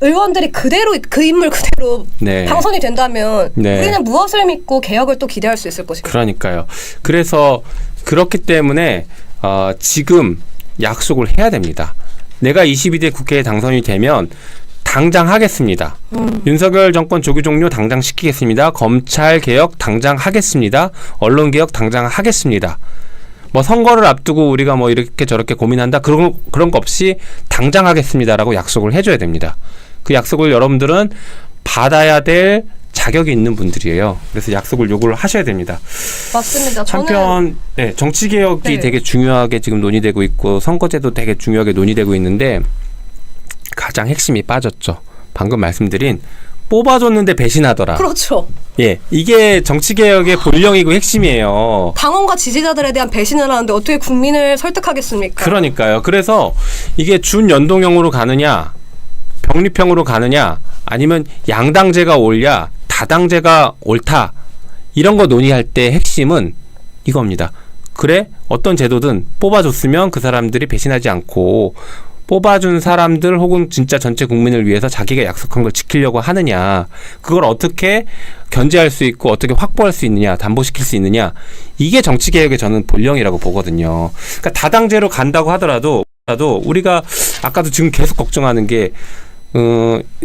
의원들이 그대로 그 인물 그대로 네. 당선이 된다면 네. 우리는 무엇을 믿고 개혁을 또 기대할 수 있을 것인가. 그러니까요. 그래서 그렇기 때문에 지금 약속을 해야 됩니다. 내가 22대 국회에 당선이 되면 당장 하겠습니다. 윤석열 정권 조기 종료 당장 시키겠습니다. 검찰 개혁 당장 하겠습니다. 언론 개혁 당장 하겠습니다. 뭐 선거를 앞두고 우리가 뭐 이렇게 저렇게 고민한다, 그런 거 없이 당장 하겠습니다라고 약속을 해줘야 됩니다. 그 약속을 여러분들은 받아야 될 자격이 있는 분들이에요. 그래서 약속을 요구를 하셔야 됩니다. 맞습니다. 한편 정치 개혁이 네. 되게 중요하게 지금 논의되고 있고, 선거제도 되게 중요하게 논의되고 있는데, 가장 핵심이 빠졌죠. 방금 말씀드린 뽑아줬는데 배신하더라. 그렇죠. 예, 이게 정치개혁의 본령이고 핵심이에요. 당원과 지지자들에 대한 배신을 하는데 어떻게 국민을 설득하겠습니까? 그러니까요. 그래서 이게 준연동형으로 가느냐, 병립형으로 가느냐, 아니면 양당제가 옳냐, 다당제가 옳다, 이런 거 논의할 때 핵심은 이겁니다. 그래, 어떤 제도든 뽑아줬으면 그 사람들이 배신하지 않고, 뽑아준 사람들 혹은 진짜 전체 국민을 위해서 자기가 약속한 걸 지키려고 하느냐, 그걸 어떻게 견제할 수 있고 어떻게 확보할 수 있느냐, 담보시킬 수 있느냐, 이게 정치개혁의 저는 본령이라고 보거든요. 그러니까 다당제로 간다고 하더라도 우리가 아까도 지금 계속 걱정하는 게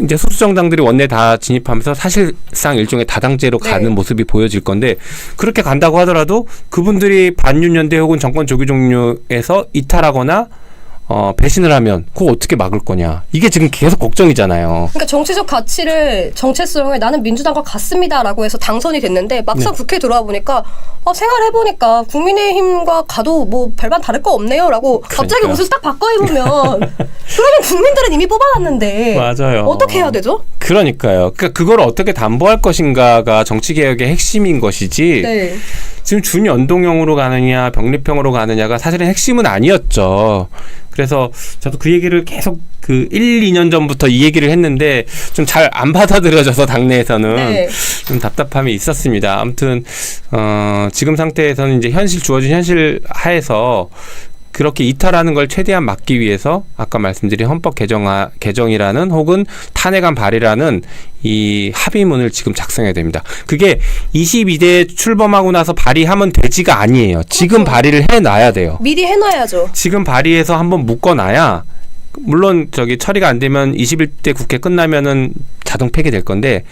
이제 소수 정당들이 원내 다 진입하면서 사실상 일종의 다당제로 가는 네. 모습이 보여질 건데, 그렇게 간다고 하더라도 그분들이 반윤연대 혹은 정권 조기 종료에서 이탈하거나 배신을 하면 그거 어떻게 막을 거냐. 이게 지금 계속 걱정이잖아요. 그러니까 정치적 가치를, 정체성을 나는 민주당과 같습니다라고 해서 당선이 됐는데 막상 국회에 들어와 보니까 생활해보니까 국민의힘과 가도 뭐 별반 다를 거 없네요 라고 갑자기 그러니까. 옷을 딱 바꿔 입으면 그러면 국민들은 이미 뽑아놨는데 맞아요. 어떻게 해야 되죠? 그러니까요. 그러니까 그걸 어떻게 담보할 것인가가 정치개혁의 핵심인 것이지, 네. 지금 준연동형으로 가느냐 병립형으로 가느냐가 사실은 핵심은 아니었죠. 그래서 저도 그 얘기를 계속 그 1, 2년 전부터 이 얘기를 했는데 좀 잘 안 받아들여져서 당내에서는 네. 좀 답답함이 있었습니다. 아무튼 지금 상태에서는 이제 주어진 현실 하에서 그렇게 이탈하는 걸 최대한 막기 위해서 아까 말씀드린 헌법 개정이라는 혹은 탄핵안 발의라는 이 합의문을 지금 작성해야 됩니다. 그게 22대 출범하고 나서 발의하면 되지가 아니에요. 지금 그렇죠. 발의를 해놔야 돼요. 미리 해놔야죠. 지금 발의해서 한번 묶어놔야, 물론 처리가 안 되면 21대 국회 끝나면은 자동 폐기될 건데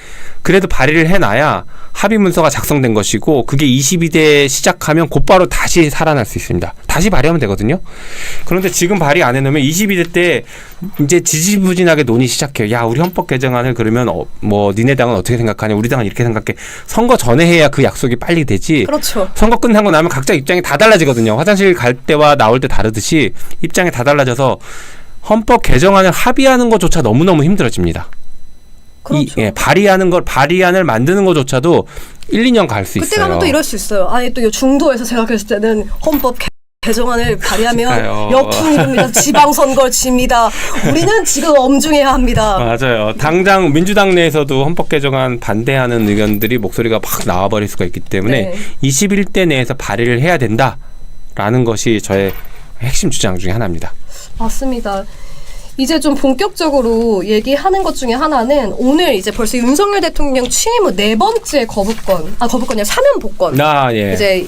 그래도 발의를 해놔야 합의 문서가 작성된 것이고 그게 22대 시작하면 곧바로 다시 살아날 수 있습니다. 다시 발의하면 되거든요. 그런데 지금 발의 안 해놓으면 22대 때 이제 지지부진하게 논의 시작해요. 야, 우리 헌법 개정안을 그러면 뭐 니네 당은 어떻게 생각하냐, 우리 당은 이렇게 생각해. 선거 전에 해야 그 약속이 빨리 되지. 그렇죠. 선거 끝나고 나면 각자 입장이 다 달라지거든요. 화장실 갈 때와 나올 때 다르듯이 입장이 다 달라져서 헌법 개정안을 합의하는 것조차 너무너무 힘들어집니다. 그렇죠. 발의안을 만드는 것조차도 1, 2년 갈 수 있어요. 그때 가면 또 이럴 수 있어요. 아예 또 중도에서 생각했을 때는 헌법 개정안을 발의하면 역풍이 붑니다. 지방선거를 집니다. 우리는 지금 엄중해야 합니다. 맞아요. 당장 민주당 내에서도 헌법 개정안 반대하는 의견들이 목소리가 막 나와버릴 수가 있기 때문에 네. 21대 내에서 발의를 해야 된다라는 것이 저의 핵심 주장 중에 하나입니다. 맞습니다. 이제 좀 본격적으로 얘기하는 것 중에 하나는 오늘 이제 벌써 윤석열 대통령 취임 후 4번째 거부권이 아니라 사면 복권. 예. 이제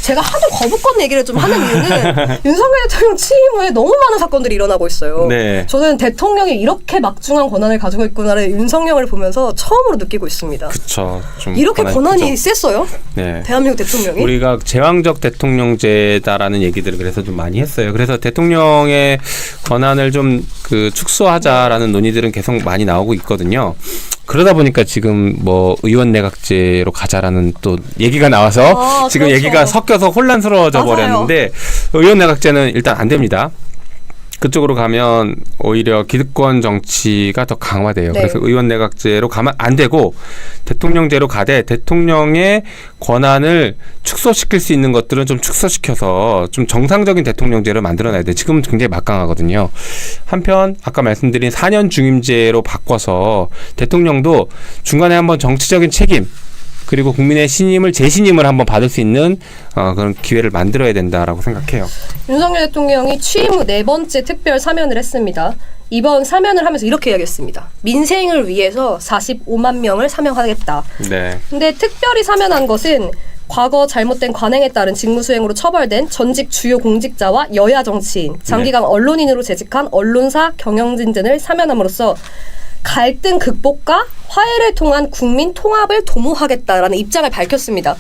제가 하도 거부권 얘기를 좀 하는 이유는 윤석열 대통령 취임 후에 너무 많은 사건들이 일어나고 있어요. 네. 저는 대통령이 이렇게 막중한 권한을 가지고 있구나를 윤석열을 보면서 처음으로 느끼고 있습니다. 그렇죠. 이렇게 권한이 셌어요? 네. 대한민국 대통령이? 우리가 제왕적 대통령제다라는 얘기들을 그래서 좀 많이 했어요. 그래서 대통령의 권한을 좀 축소하자라는 논의들은 계속 많이 나오고 있거든요. 그러다 보니까 지금 뭐 의원 내각제로 가자라는 또 얘기가 나와서 지금 그렇죠. 얘기가 섞여서 혼란스러워져 버렸는데 의원 내각제는 일단 안 됩니다. 그쪽으로 가면 오히려 기득권 정치가 더 강화돼요. 네. 그래서 의원 내각제로 가면 안 되고 대통령제로 가되 대통령의 권한을 축소시킬 수 있는 것들은 좀 축소시켜서 좀 정상적인 대통령제를 만들어놔야 돼. 지금은 굉장히 막강하거든요. 한편 아까 말씀드린 4년 중임제로 바꿔서 대통령도 중간에 한번 정치적인 책임 그리고 국민의 재신임을 한번 받을 수 있는 그런 기회를 만들어야 된다라고 생각해요. 윤석열 대통령이 취임 후 4번째 특별 사면을 했습니다. 이번 사면을 하면서 이렇게 이야기했습니다. 민생을 위해서 45만 명을 사면하겠다. 네. 근데 특별히 사면한 것은 과거 잘못된 관행에 따른 직무수행으로 처벌된 전직 주요 공직자와 여야 정치인, 장기간 언론인으로 재직한 언론사 경영진들을 사면함으로써 갈등 극복과 화해를 통한 국민 통합을 도모하겠다라는 입장을 밝혔습니다.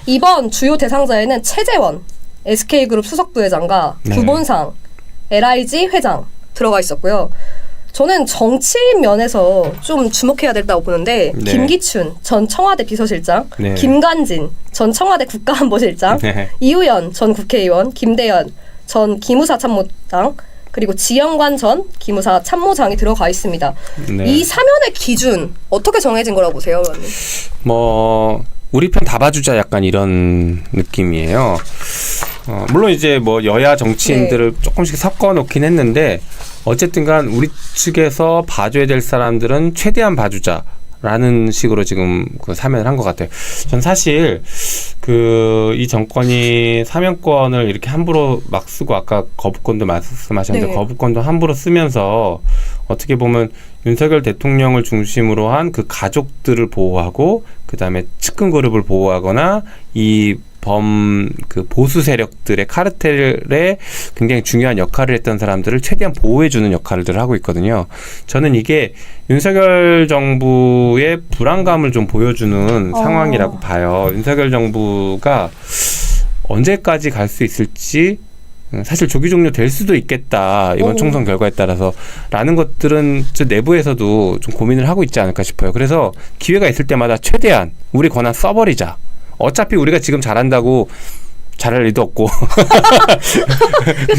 이번 주요 대상자에는 최재원 SK그룹 수석부회장과 구본상 LIG 회장 들어가 있었고요. 저는 정치인 면에서 좀 주목해야 된다고 보는데 김기춘 전 청와대 비서실장, 김관진 전 청와대 국가안보실장, 이우연 전 국회의원, 김대연 전 기무사 참모장, 그리고 지영관 전 기무사 참모장이 들어가 있습니다. 이 사면의 기준 어떻게 정해진 거라고 보세요, 의원님? 우리 편 다 봐주자 약간 이런 느낌이에요. 물론 이제 뭐 여야 정치인들을 조금씩 섞어놓긴 했는데 어쨌든간 우리 측에서 봐줘야 될 사람들은 최대한 봐주자라는 식으로 지금 사면을 한 것 같아요. 전 사실 이 정권이 사면권을 이렇게 함부로 막 쓰고 아까 거부권도 말씀하셨는데 거부권도 함부로 쓰면서 어떻게 보면 윤석열 대통령을 중심으로 한 그 가족들을 보호하고 그다음에 측근 그룹을 보호하거나 이 보수 세력들의 카르텔에 굉장히 중요한 역할을 했던 사람들을 최대한 보호해주는 역할들을 하고 있거든요. 저는 이게 윤석열 정부의 불안감을 좀 보여주는 상황이라고 봐요. 윤석열 정부가 언제까지 갈 수 있을지 사실 조기 종료될 수도 있겠다. 이번 총선 결과에 따라서 라는 것들은 저 내부에서도 좀 고민을 하고 있지 않을까 싶어요. 그래서 기회가 있을 때마다 최대한 우리 권한 써버리자. 어차피 우리가 지금 잘한다고 잘할 리도 없고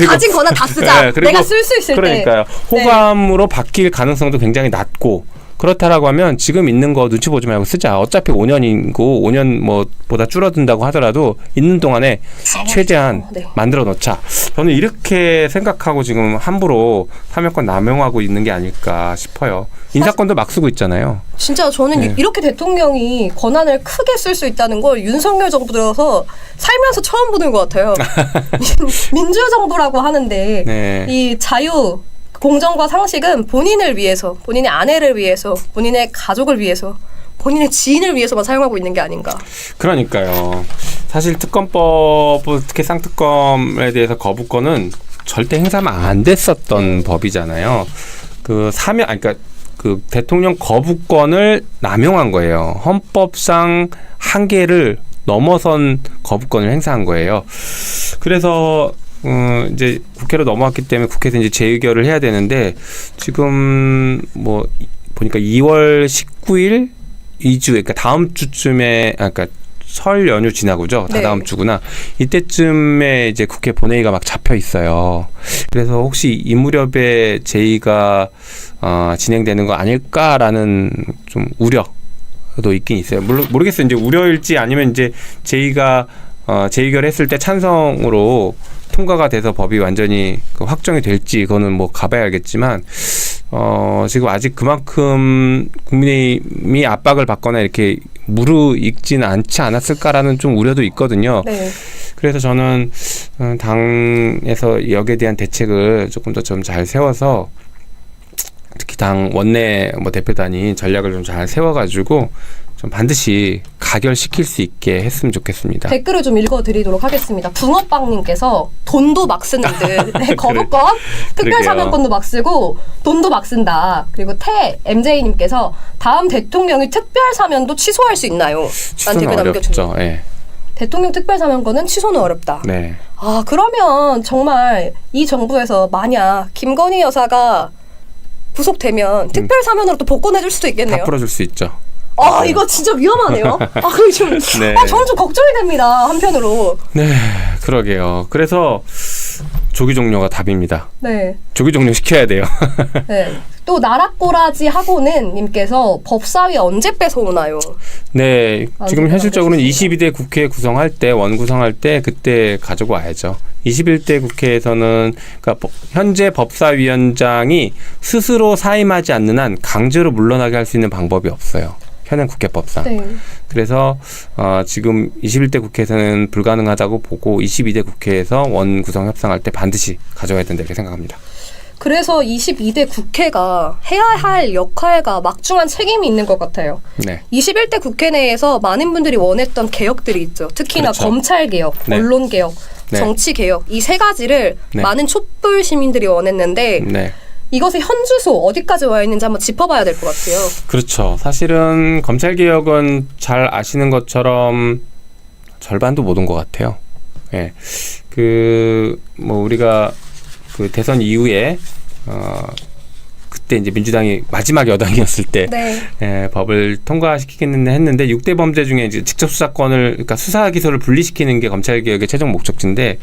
가진 권한 다 쓰자. 내가 쓸 수 있을 그러니까요. 호감으로 바뀔 가능성도 굉장히 낮고 그렇다라고 하면 지금 있는 거 눈치 보지 말고 쓰자. 어차피 5년이고 5년 보다 줄어든다고 하더라도 있는 동안에 최대한 만들어 놓자. 저는 이렇게 생각하고 지금 함부로 사면권 남용하고 있는 게 아닐까 싶어요. 인사권도 막 쓰고 있잖아요. 진짜 저는 이렇게 대통령이 권한을 크게 쓸 수 있다는 걸 윤석열 정부 들어서 살면서 처음 보는 것 같아요. 민주정부라고 하는데 이 자유 공정과 상식은 본인을 위해서, 본인의 아내를 위해서, 본인의 가족을 위해서, 본인의 지인을 위해서만 사용하고 있는 게 아닌가. 그러니까요. 사실 특검법, 특히 쌍특검에 대해서 거부권은 절대 행사하면 안 됐었던 법이잖아요. 그러니까 그 대통령 거부권을 남용한 거예요. 헌법상 한계를 넘어선 거부권을 행사한 거예요. 그래서 이제 국회로 넘어왔기 때문에 국회에서 이제 재의결을 해야 되는데 지금 뭐 보니까 2월 19일 2주 그러니까 다음 주쯤에 그러니까 설 연휴 지나고죠. 다 네. 다음 주구나. 이때쯤에 이제 국회 본회의가 막 잡혀 있어요. 그래서 혹시 이 무렵에 제의가 진행되는 거 아닐까라는 좀 우려도 있긴 있어요. 물론 모르겠어요. 이제 우려일지 아니면 이제 제의가 재의결했을 때 찬성으로 통과가 돼서 법이 완전히 확정이 될지 그거는 뭐 가봐야 알겠지만 지금 아직 그만큼 국민의힘이 압박을 받거나 이렇게 무르익지는 않지 않았을까라는 좀 우려도 있거든요. 네. 그래서 저는 당에서 여기에 대한 대책을 조금 더 좀 잘 세워서 특히 당 원내 뭐 대표단이 전략을 좀 잘 세워가지고 좀 반드시 가결시킬 수 있게 했으면 좋겠습니다. 댓글을 좀 읽어드리도록 하겠습니다. 붕어빵님께서 돈도 막 쓰는 듯. 네, 거부권, 특별사면권도 막 쓰고 돈도 막 쓴다. 그리고 MJ님께서 다음 대통령이 특별사면도 취소할 수 있나요? 취소는 어렵죠. 네. 대통령 특별사면권은 취소는 어렵다. 네. 아, 그러면 정말 이 정부에서 만약 김건희 여사가 구속되면 특별사면으로 또 복권해줄 수도 있겠네요. 다 풀어줄 수 있죠. 아, 이거 진짜 위험하네요. 아, 그게 좀, 네. 저는 좀 걱정이 됩니다. 한편으로. 네, 그러게요. 그래서 조기 종료가 답입니다. 네. 조기 종료 시켜야 돼요. 네. 또 나락꼬라지 하고는 님께서 법사위 언제 뺏어오나요? 네, 지금 현실적으로는 알겠습니다. 22대 국회 구성할 때, 원구성할 때 그때 가지고 와야죠. 21대 국회에서는 그러니까 현재 법사위원장이 스스로 사임하지 않는 한 강제로 물러나게 할 수 있는 방법이 없어요. 현행 국회법상. 네. 그래서 지금 21대 국회에서는 불가능하다고 보고 22대 국회에서 원구성 협상할 때 반드시 가져가야 된다 이렇게 생각합니다. 그래서 22대 국회가 해야 할 역할과 막중한 책임이 있는 것 같아요. 네. 21대 국회 내에서 많은 분들이 원했던 개혁들이 있죠. 특히나 그렇죠. 검찰개혁, 네. 언론개혁, 네. 정치개혁 이 세 가지를 네. 많은 촛불 시민들이 원했는데 네. 이것의 현주소 어디까지 와 있는지 한번 짚어봐야 될 것 같아요. 그렇죠. 사실은 검찰개혁은 잘 아시는 것처럼 절반도 못 온 것 같아요. 예. 뭐 우리가 그 대선 이후에 그때 이제 민주당이 마지막 여당이었을 때 네. 법을 통과시키겠는데 했는데 6대 범죄 중에 이제 직접 수사권을 그러니까 수사 기소를 분리시키는 게 검찰개혁의 최종 목적지인데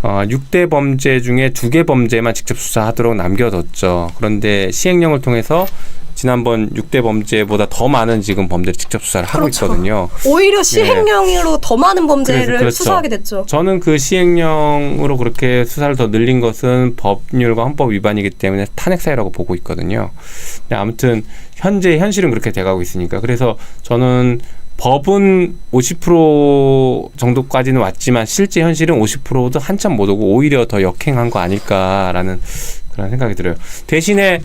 6대 범죄 중에 2개 범죄만 직접 수사하도록 남겨뒀죠. 그런데 시행령을 통해서 지난번 6대 범죄보다 더 많은 지금 범죄를 직접 수사를 하고 그렇죠. 있거든요. 오히려 시행령으로 더 많은 범죄를 그렇죠. 수사하게 됐죠. 저는 그 시행령으로 그렇게 수사를 더 늘린 것은 법률과 헌법 위반이기 때문에 탄핵 사유라고 보고 있거든요. 근데 아무튼 현재 현실은 그렇게 돼가고 있으니까 그래서 저는 법은 50% 정도까지는 왔지만 실제 현실은 50%도 한참 못 오고 오히려 더 역행한 거 아닐까라는 그런 생각이 들어요. 대신에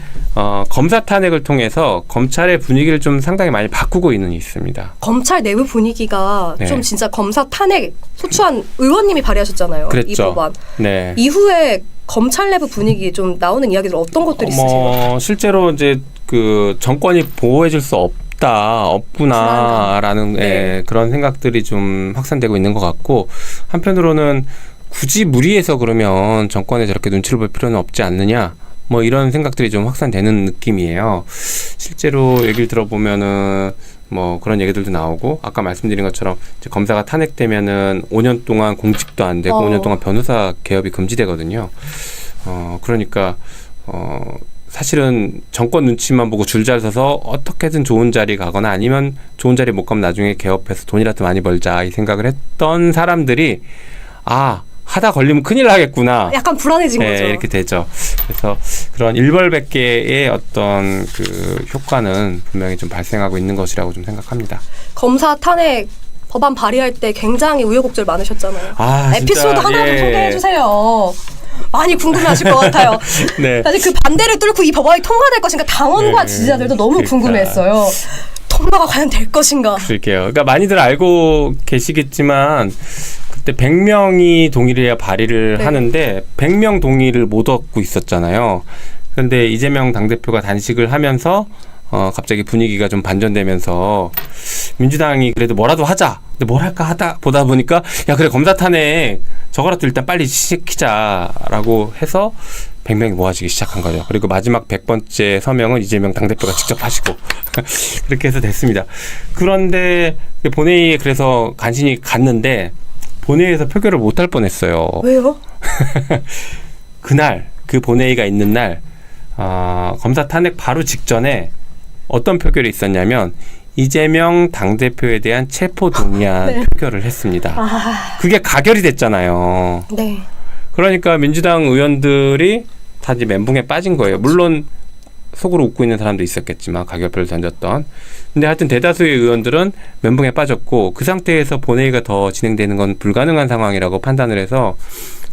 검사 탄핵을 통해서 검찰의 분위기를 좀 상당히 많이 바꾸고 있습니다. 검찰 내부 분위기가 네. 좀 진짜 검사 탄핵 소추한 의원님이 발의하셨잖아요. 그랬죠. 이 법안. 네. 이후에 검찰 내부 분위기 좀 나오는 이야기들 어떤 것들이 있으세요? 실제로 이제 그 정권이 보호해줄 수 없구나라는 네. 그런 생각들이 좀 확산되고 있는 것 같고 한편으로는 굳이 무리해서 그러면 정권에 저렇게 눈치를 볼 필요는 없지 않느냐 뭐 이런 생각들이 좀 확산되는 느낌이에요. 실제로 얘기를 들어보면은 뭐 그런 얘기들도 나오고 아까 말씀드린 것처럼 이제 검사가 탄핵되면은 5년 동안 공직도 안 되고 5년 동안 변호사 개업이 금지되거든요. 그러니까 사실은 정권 눈치만 보고 줄 잘 서서 어떻게든 좋은 자리 가거나 아니면 좋은 자리 못 가면 나중에 개업해서 돈이라도 많이 벌자 이 생각을 했던 사람들이 하다 걸리면 큰일 나겠구나. 약간 불안해진 거죠. 이렇게 되죠. 그래서 그런 일벌백계의 어떤 그 효과는 분명히 좀 발생하고 있는 것이라고 좀 생각합니다. 검사 탄핵 법안 발의할 때 굉장히 우여곡절 많으셨잖아요. 에피소드 진짜, 하나 좀 소개해 주세요. 많이 궁금해하실 것 같아요. 네. 사실 그 반대를 뚫고 이 법안이 통과될 것인가 당원과 지지자들도 너무 그러니까. 궁금해했어요. 통과가 과연 될 것인가. 그럴게요. 그러니까 많이들 알고 계시겠지만 그때 100명이 동의를 해야 발의를 네. 하는데 100명 동의를 못 얻고 있었잖아요. 그런데 이재명 당대표가 단식을 하면서 갑자기 분위기가 좀 반전되면서 민주당이 그래도 뭐라도 하자. 근데 뭘 할까 하다 보다 보니까 야 그래 검사 탄핵 저거라도 일단 빨리 시키자라고 해서 100명이 모아지기 시작한 거죠. 그리고 마지막 100번째 서명은 이재명 당대표가 직접 하시고 그렇게 해서 됐습니다. 그런데 본회의에 그래서 간신히 갔는데 본회의에서 표결을 못할 뻔했어요. 왜요? 그날 그 본회의가 있는 날 검사 탄핵 바로 직전에 어떤 표결이 있었냐면 이재명 당대표에 대한 체포동의안 네. 표결을 했습니다. 그게 가결이 됐잖아요. 네. 그러니까 민주당 의원들이 다 이제 멘붕에 빠진 거예요. 물론 속으로 웃고 있는 사람도 있었겠지만 가결표를 던졌던. 근데 하여튼 대다수의 의원들은 멘붕에 빠졌고 그 상태에서 본회의가 더 진행되는 건 불가능한 상황이라고 판단을 해서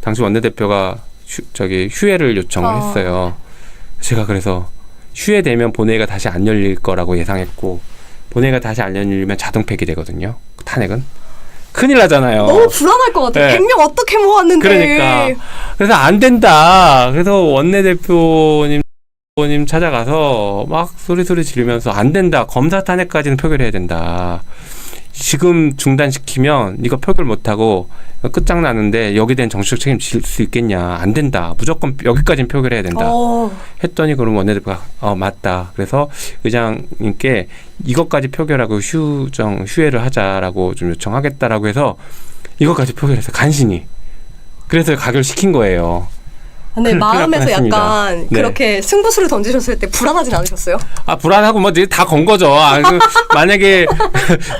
당시 원내대표가 휴회를 요청을 했어요. 제가 그래서 휴회되면 본회의가 다시 안 열릴 거라고 예상했고 본회의가 다시 안 열리면 자동 폐기되거든요. 탄핵은. 큰일 나잖아요. 너무 불안할 것 같아요. 네. 100명 어떻게 모았는데. 그러니까. 그래서 안 된다. 그래서 원내대표님 찾아가서 막 소리 지르면서 안 된다. 검사 탄핵까지는 표결해야 된다. 지금 중단시키면 이거 표결 못하고 끝장나는데 여기에 대한 정치적 책임 질 수 있겠냐. 안 된다. 무조건 여기까지는 표결해야 된다. 했더니 그럼 원내대표가 맞다. 그래서 의장님께 이것까지 표결하고 휴회를 하자라고 좀 요청하겠다라고 해서 이것까지 표결해서 간신히. 그래서 가결시킨 거예요. 근데 마음에서 약간 네. 그렇게 승부수를 던지셨을 때 불안하진 않으셨어요? 불안하고 뭐 다 건 거죠. 만약에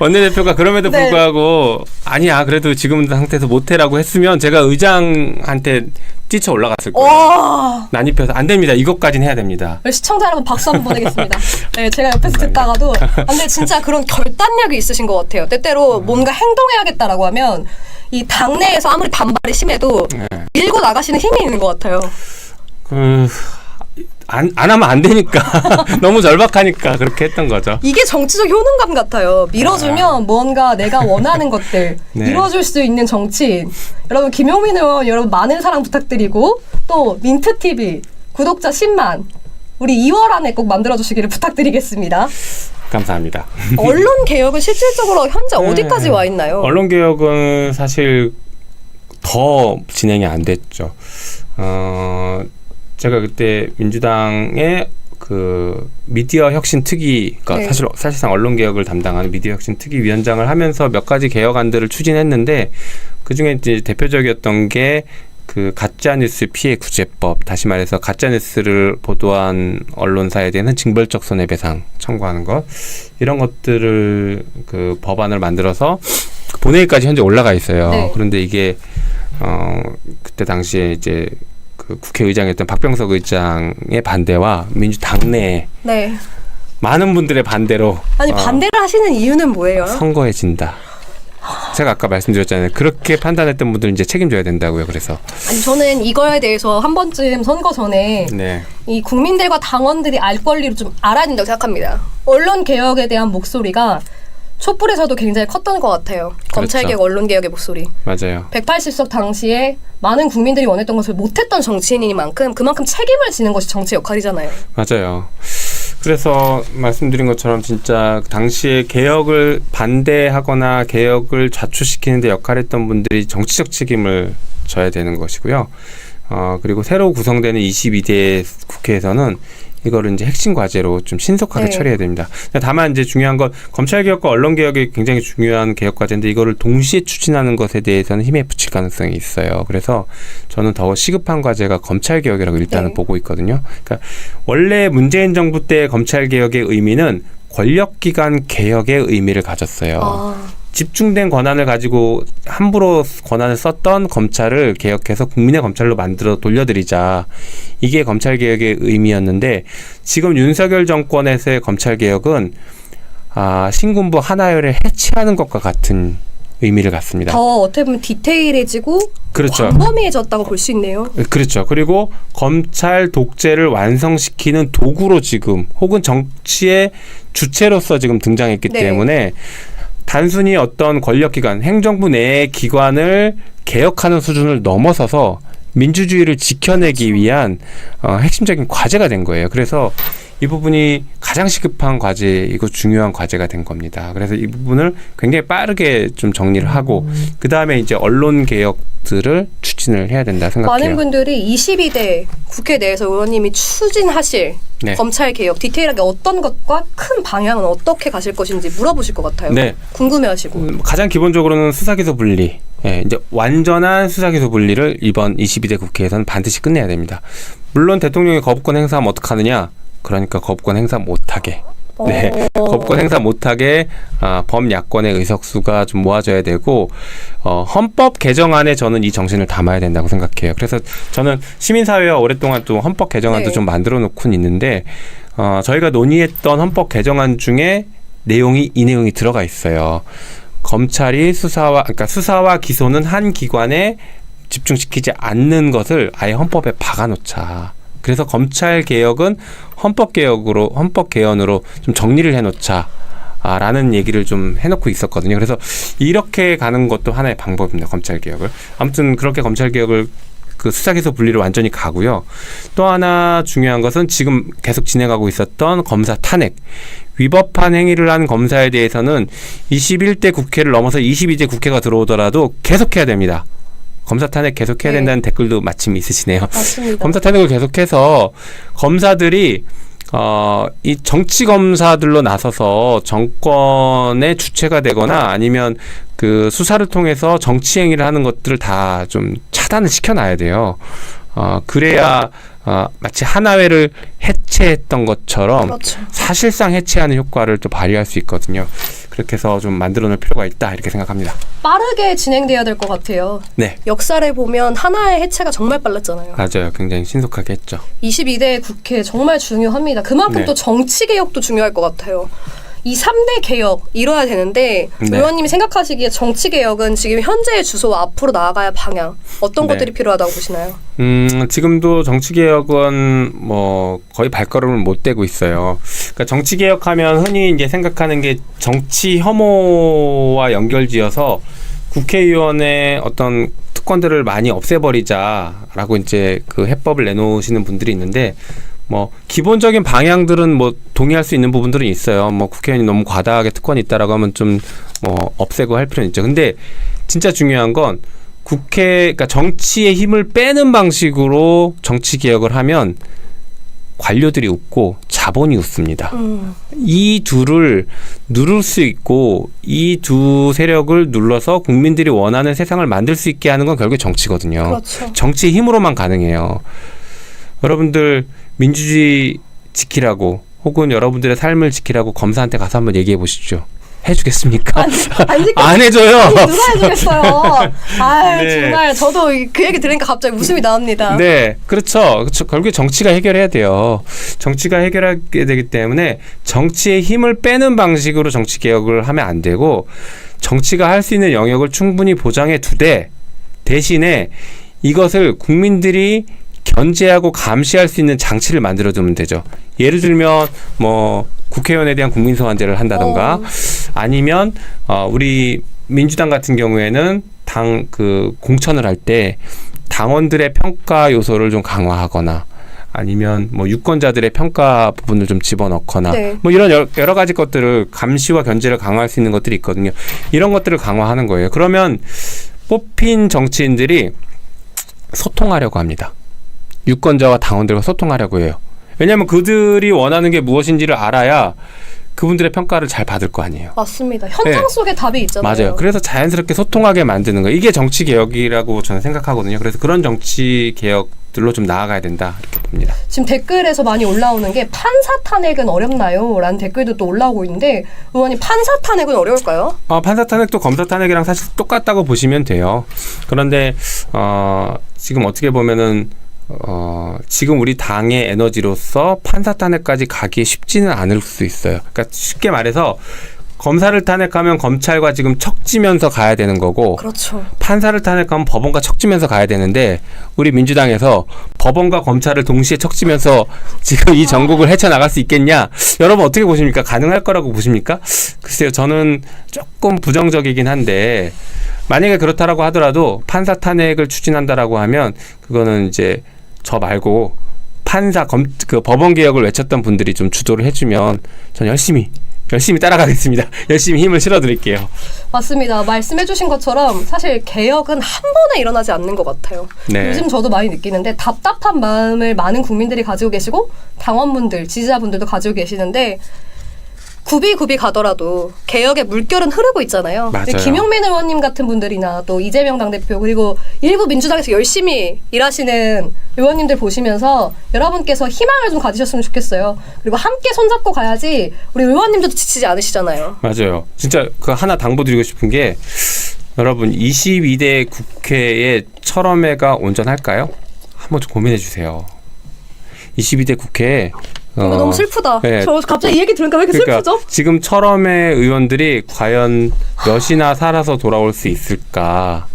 원내대표가 그럼에도 네. 불구하고 아니야 그래도 지금 상태에서 못해라고 했으면 제가 의장한테 뛰쳐 올라갔을 거예요. 난입해서 안 됩니다. 이것까지는 해야 됩니다. 시청자 여러분 박수 한번 보내겠습니다. 네, 제가 옆에서 듣다가도 근데 진짜 그런 결단력이 있으신 것 같아요. 때때로 뭔가 행동해야겠다라고 하면 이 당내에서 아무리 반발이 심해도 밀고 나가시는 힘이 있는 것 같아요. 안 하면 안 되니까 너무 절박하니까 그렇게 했던 거죠. 이게 정치적 효능감 같아요. 밀어주면 뭔가 내가 원하는 것들 네. 이루어줄 수 있는 정치인. 여러분 김용민 의원 여러분 많은 사랑 부탁드리고 또 민트TV 구독자 10만 우리 2월 안에 꼭 만들어주시기를 부탁드리겠습니다. 감사합니다. 언론 개혁은 실질적으로 현재 어디까지 와 있나요? 언론 개혁은 사실 더 진행이 안 됐죠. 제가 그때 민주당의 그 미디어 혁신 특위가 네. 사실상 언론 개혁을 담당하는 미디어 혁신 특위 위원장을 하면서 몇 가지 개혁안들을 추진했는데 그 중에 이제 대표적이었던 게 그 가짜뉴스 피해 구제법, 다시 말해서 가짜뉴스를 보도한 언론사에 대한 징벌적 손해배상 청구하는 것, 이런 것들을 그 법안을 만들어서 본회의까지 현재 올라가 있어요. 네. 그런데 이게 그때 당시에 이제 그 국회의장이었던 박병석 의장의 반대와 민주당 내에 네. 많은 분들의 반대로 아니 반대를 하시는 이유는 뭐예요? 선거에 진다. 제가 아까 말씀드렸잖아요. 그렇게 판단했던 분들은 이제 책임져야 된다고요. 그래서 아니 저는 이거에 대해서 한 번쯤 선거 전에 네. 이 국민들과 당원들이 알 권리를 좀 알아야 된다고 생각합니다. 언론 개혁에 대한 목소리가 촛불에서도 굉장히 컸던 것 같아요. 검찰개혁, 언론개혁의 목소리. 맞아요. 180석 당시에 많은 국민들이 원했던 것을 못했던 정치인이니만큼 그만큼 책임을 지는 것이 정치 역할이잖아요. 맞아요. 그래서 말씀드린 것처럼 진짜 당시에 개혁을 반대하거나 개혁을 좌초시키는 데 역할했던 분들이 정치적 책임을 져야 되는 것이고요. 그리고 새로 구성되는 22대 국회에서는 이거를 이제 핵심 과제로 좀 신속하게 네. 처리해야 됩니다. 다만 이제 중요한 건 검찰 개혁과 언론 개혁이 굉장히 중요한 개혁 과제인데 이거를 동시에 추진하는 것에 대해서는 힘에 붙일 가능성이 있어요. 그래서 저는 더 시급한 과제가 검찰 개혁이라고 일단은 네. 보고 있거든요. 그러니까 원래 문재인 정부 때 검찰 개혁의 의미는 권력기관 개혁의 의미를 가졌어요. 집중된 권한을 가지고 함부로 권한을 썼던 검찰을 개혁해서 국민의 검찰로 만들어 돌려드리자. 이게 검찰개혁의 의미였는데 지금 윤석열 정권에서의 검찰개혁은 신군부 하나열을 해체하는 것과 같은 의미를 갖습니다. 더 어떻게 보면 디테일해지고 그렇죠. 광범위해졌다고 볼 수 있네요. 그렇죠. 그리고 검찰 독재를 완성시키는 도구로 지금 혹은 정치의 주체로서 지금 등장했기 네. 때문에 단순히 어떤 권력기관, 행정부 내의 기관을 개혁하는 수준을 넘어서서 민주주의를 지켜내기 위한 핵심적인 과제가 된 거예요. 그래서 이 부분이 가장 시급한 과제이고 중요한 과제가 된 겁니다. 그래서 이 부분을 굉장히 빠르게 좀 정리를 하고 그 다음에 이제 언론 개혁들을 추진을 해야 된다 생각해요. 많은 분들이 22대 국회 내에서 의원님이 추진하실 네. 검찰 개혁 디테일하게 어떤 것과 큰 방향은 어떻게 가실 것인지 물어보실 것 같아요. 네. 궁금해하시고. 가장 기본적으로는 수사기소 분리. 예, 이제 완전한 수사기소 분리를 이번 22대 국회에서는 반드시 끝내야 됩니다. 물론 대통령이 거부권 행사하면 어떡하느냐? 그러니까 거부권 행사 못하게. 네, 거부권 행사 못하게 범야권의 의석수가 좀 모아져야 되고 헌법 개정안에 저는 이 정신을 담아야 된다고 생각해요. 그래서 저는 시민사회와 오랫동안 또 헌법 개정안도 네. 좀 만들어 놓고는 있는데 저희가 논의했던 헌법 개정안 중에 이 내용이 들어가 있어요. 검찰이 수사와 기소는 한 기관에 집중시키지 않는 것을 아예 헌법에 박아놓자. 그래서 검찰 개혁은 헌법 개헌으로 좀 정리를 해놓자. 라는 얘기를 좀 해놓고 있었거든요. 그래서 이렇게 가는 것도 하나의 방법입니다. 검찰 개혁을. 아무튼 그렇게 검찰 개혁을 그 수사기소 분리를 완전히 가고요. 또 하나 중요한 것은 지금 계속 진행하고 있었던 검사 탄핵. 위법한 행위를 한 검사에 대해서는 21대 국회를 넘어서 22대 국회가 들어오더라도 계속해야 됩니다. 검사 탄핵 계속해야 된다는 댓글도 마침 있으시네요. 맞습니다. 검사 탄핵을 계속해서 검사들이 이 정치 검사들로 나서서 정권의 주체가 되거나 아니면 그 수사를 통해서 정치 행위를 하는 것들을 다 좀 차단을 시켜놔야 돼요. 그래야 마치 하나회를 해체했던 것처럼 그렇죠. 사실상 해체하는 효과를 또 발휘할 수 있거든요. 그렇게 해서 좀 만들어 놓을 필요가 있다 이렇게 생각합니다. 빠르게 진행돼야 될 것 같아요. 네. 역사를 보면 하나의 해체가 정말 빨랐잖아요. 맞아요. 굉장히 신속하게 했죠. 22대 국회 정말 중요합니다. 그만큼 네. 또 정치 개혁도 중요할 것 같아요. 이 3대 개혁 이뤄야 되는데 네. 의원님이 생각하시기에 정치 개혁은 지금 현재의 주소와 앞으로 나아가야 방향 어떤 네. 것들이 필요하다고 보시나요? 지금도 정치개혁은 뭐 거의 발걸음을 못 떼고 있어요. 그러니까 정치개혁하면 흔히 이제 생각하는 게 정치 혐오와 연결지어서 국회의원의 어떤 특권들을 많이 없애버리자라고 이제 그 해법을 내놓으시는 분들이 있는데 뭐 기본적인 방향들은 뭐 동의할 수 있는 부분들은 있어요. 뭐 국회의원이 너무 과다하게 특권이 있다라고 하면 좀 뭐 없애고 할 필요는 있죠. 근데 진짜 중요한 건 그러니까 정치의 힘을 빼는 방식으로 정치 개혁을 하면 관료들이 웃고 자본이 웃습니다. 이 둘을 누를 수 있고 이 두 세력을 눌러서 국민들이 원하는 세상을 만들 수 있게 하는 건 결국 정치거든요. 그렇죠. 정치의 힘으로만 가능해요. 여러분들 민주주의 지키라고 혹은 여러분들의 삶을 지키라고 검사한테 가서 한번 얘기해 보십시오. 해주겠습니까? 안 해줘요. 아니, 누가 해주겠어요. 아 네. 정말 저도 그 얘기 들으니까 갑자기 웃음이 나옵니다. 네, 그렇죠. 결국에 정치가 해결해야 돼요. 정치가 해결하게 되기 때문에 정치의 힘을 빼는 방식으로 정치 개혁을 하면 안 되고 정치가 할 수 있는 영역을 충분히 보장해 두되 대신에 이것을 국민들이 견제하고 감시할 수 있는 장치를 만들어 두면 되죠. 예를 들면 뭐 국회의원에 대한 국민소환제를 한다던가 아니면 우리 민주당 같은 경우에는 당 그 공천을 할 때 당원들의 평가 요소를 좀 강화하거나 아니면 뭐 유권자들의 평가 부분을 좀 집어넣거나 네. 뭐 이런 여러 가지 것들을 감시와 견제를 강화할 수 있는 것들이 있거든요. 이런 것들을 강화하는 거예요. 그러면 뽑힌 정치인들이 소통하려고 합니다. 유권자와 당원들과 소통하려고 해요. 왜냐하면 그들이 원하는 게 무엇인지를 알아야 그분들의 평가를 잘 받을 거 아니에요. 맞습니다. 현장 네. 속에 답이 있잖아요. 맞아요. 그래서 자연스럽게 소통하게 만드는 거예요. 이게 정치 개혁이라고 저는 생각하거든요. 그래서 그런 정치 개혁들로 좀 나아가야 된다 이렇게 봅니다. 지금 댓글에서 많이 올라오는 게 판사 탄핵은 어렵나요? 라는 댓글도 또 올라오고 있는데 의원님 판사 탄핵은 어려울까요? 판사 탄핵도 검사 탄핵이랑 사실 똑같다고 보시면 돼요. 그런데 지금 어떻게 보면은 지금 우리 당의 에너지로서 판사 탄핵까지 가기 쉽지는 않을 수 있어요. 그러니까 쉽게 말해서 검사를 탄핵하면 검찰과 지금 척지면서 가야 되는 거고 그렇죠. 판사를 탄핵하면 법원과 척지면서 가야 되는데 우리 민주당에서 법원과 검찰을 동시에 척지면서 지금 이 전국을 헤쳐나갈 수 있겠냐? 여러분 어떻게 보십니까? 가능할 거라고 보십니까? 글쎄요. 저는 조금 부정적이긴 한데 만약에 그렇다라고 하더라도 판사 탄핵을 추진한다라고 하면 그거는 이제 저 말고 그 법원 개혁을 외쳤던 분들이 좀 주도를 해주면 전 열심히 따라가겠습니다. 열심히 힘을 실어드릴게요. 맞습니다. 말씀해주신 것처럼 사실 개혁은 한 번에 일어나지 않는 것 같아요. 네. 요즘 저도 많이 느끼는데 답답한 마음을 많은 국민들이 가지고 계시고 당원분들, 지지자분들도 가지고 계시는데 굽이 가더라도 개혁의 물결은 흐르고 있잖아요. 맞아요. 김용민 의원님 같은 분들이나 또 이재명 당대표 그리고 일부 민주당에서 열심히 일하시는 의원님들 보시면서 여러분께서 희망을 좀 가지셨으면 좋겠어요. 그리고 함께 손잡고 가야지 우리 의원님들도 지치지 않으시잖아요. 맞아요. 진짜 그 하나 당부드리고 싶은 게 여러분 22대 국회의 철험회가 온전할까요? 한번 좀 고민해 주세요. 22대 국회에 이거 너무 슬프다. 네. 저 갑자기 이 얘기 들으니까 왜 이렇게 그러니까 슬프죠? 지금 철험의 의원들이 과연 몇이나 살아서 돌아올 수 있을까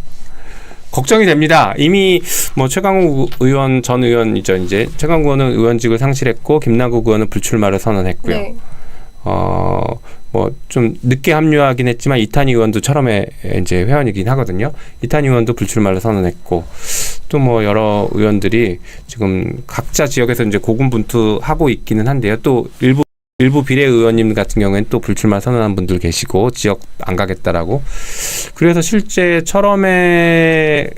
걱정이 됩니다. 이미 뭐 최강욱 의원 전 의원이죠. 이제 최강욱 의원은 의원직을 상실했고 김남국 의원은 불출마를 선언했고요. 네. 뭐 좀 늦게 합류하긴 했지만 이탄희 의원도 철험의 이제 회원이긴 하거든요. 이탄희 의원도 불출마를 선언했고 또 뭐 여러 의원들이 지금 각자 지역에서 이제 고군분투하고 있기는 한데요. 또 일부 비례의원님 같은 경우에는 또 불출마 선언한 분들 계시고 지역 안 가겠다라고. 그래서 실제 철험회가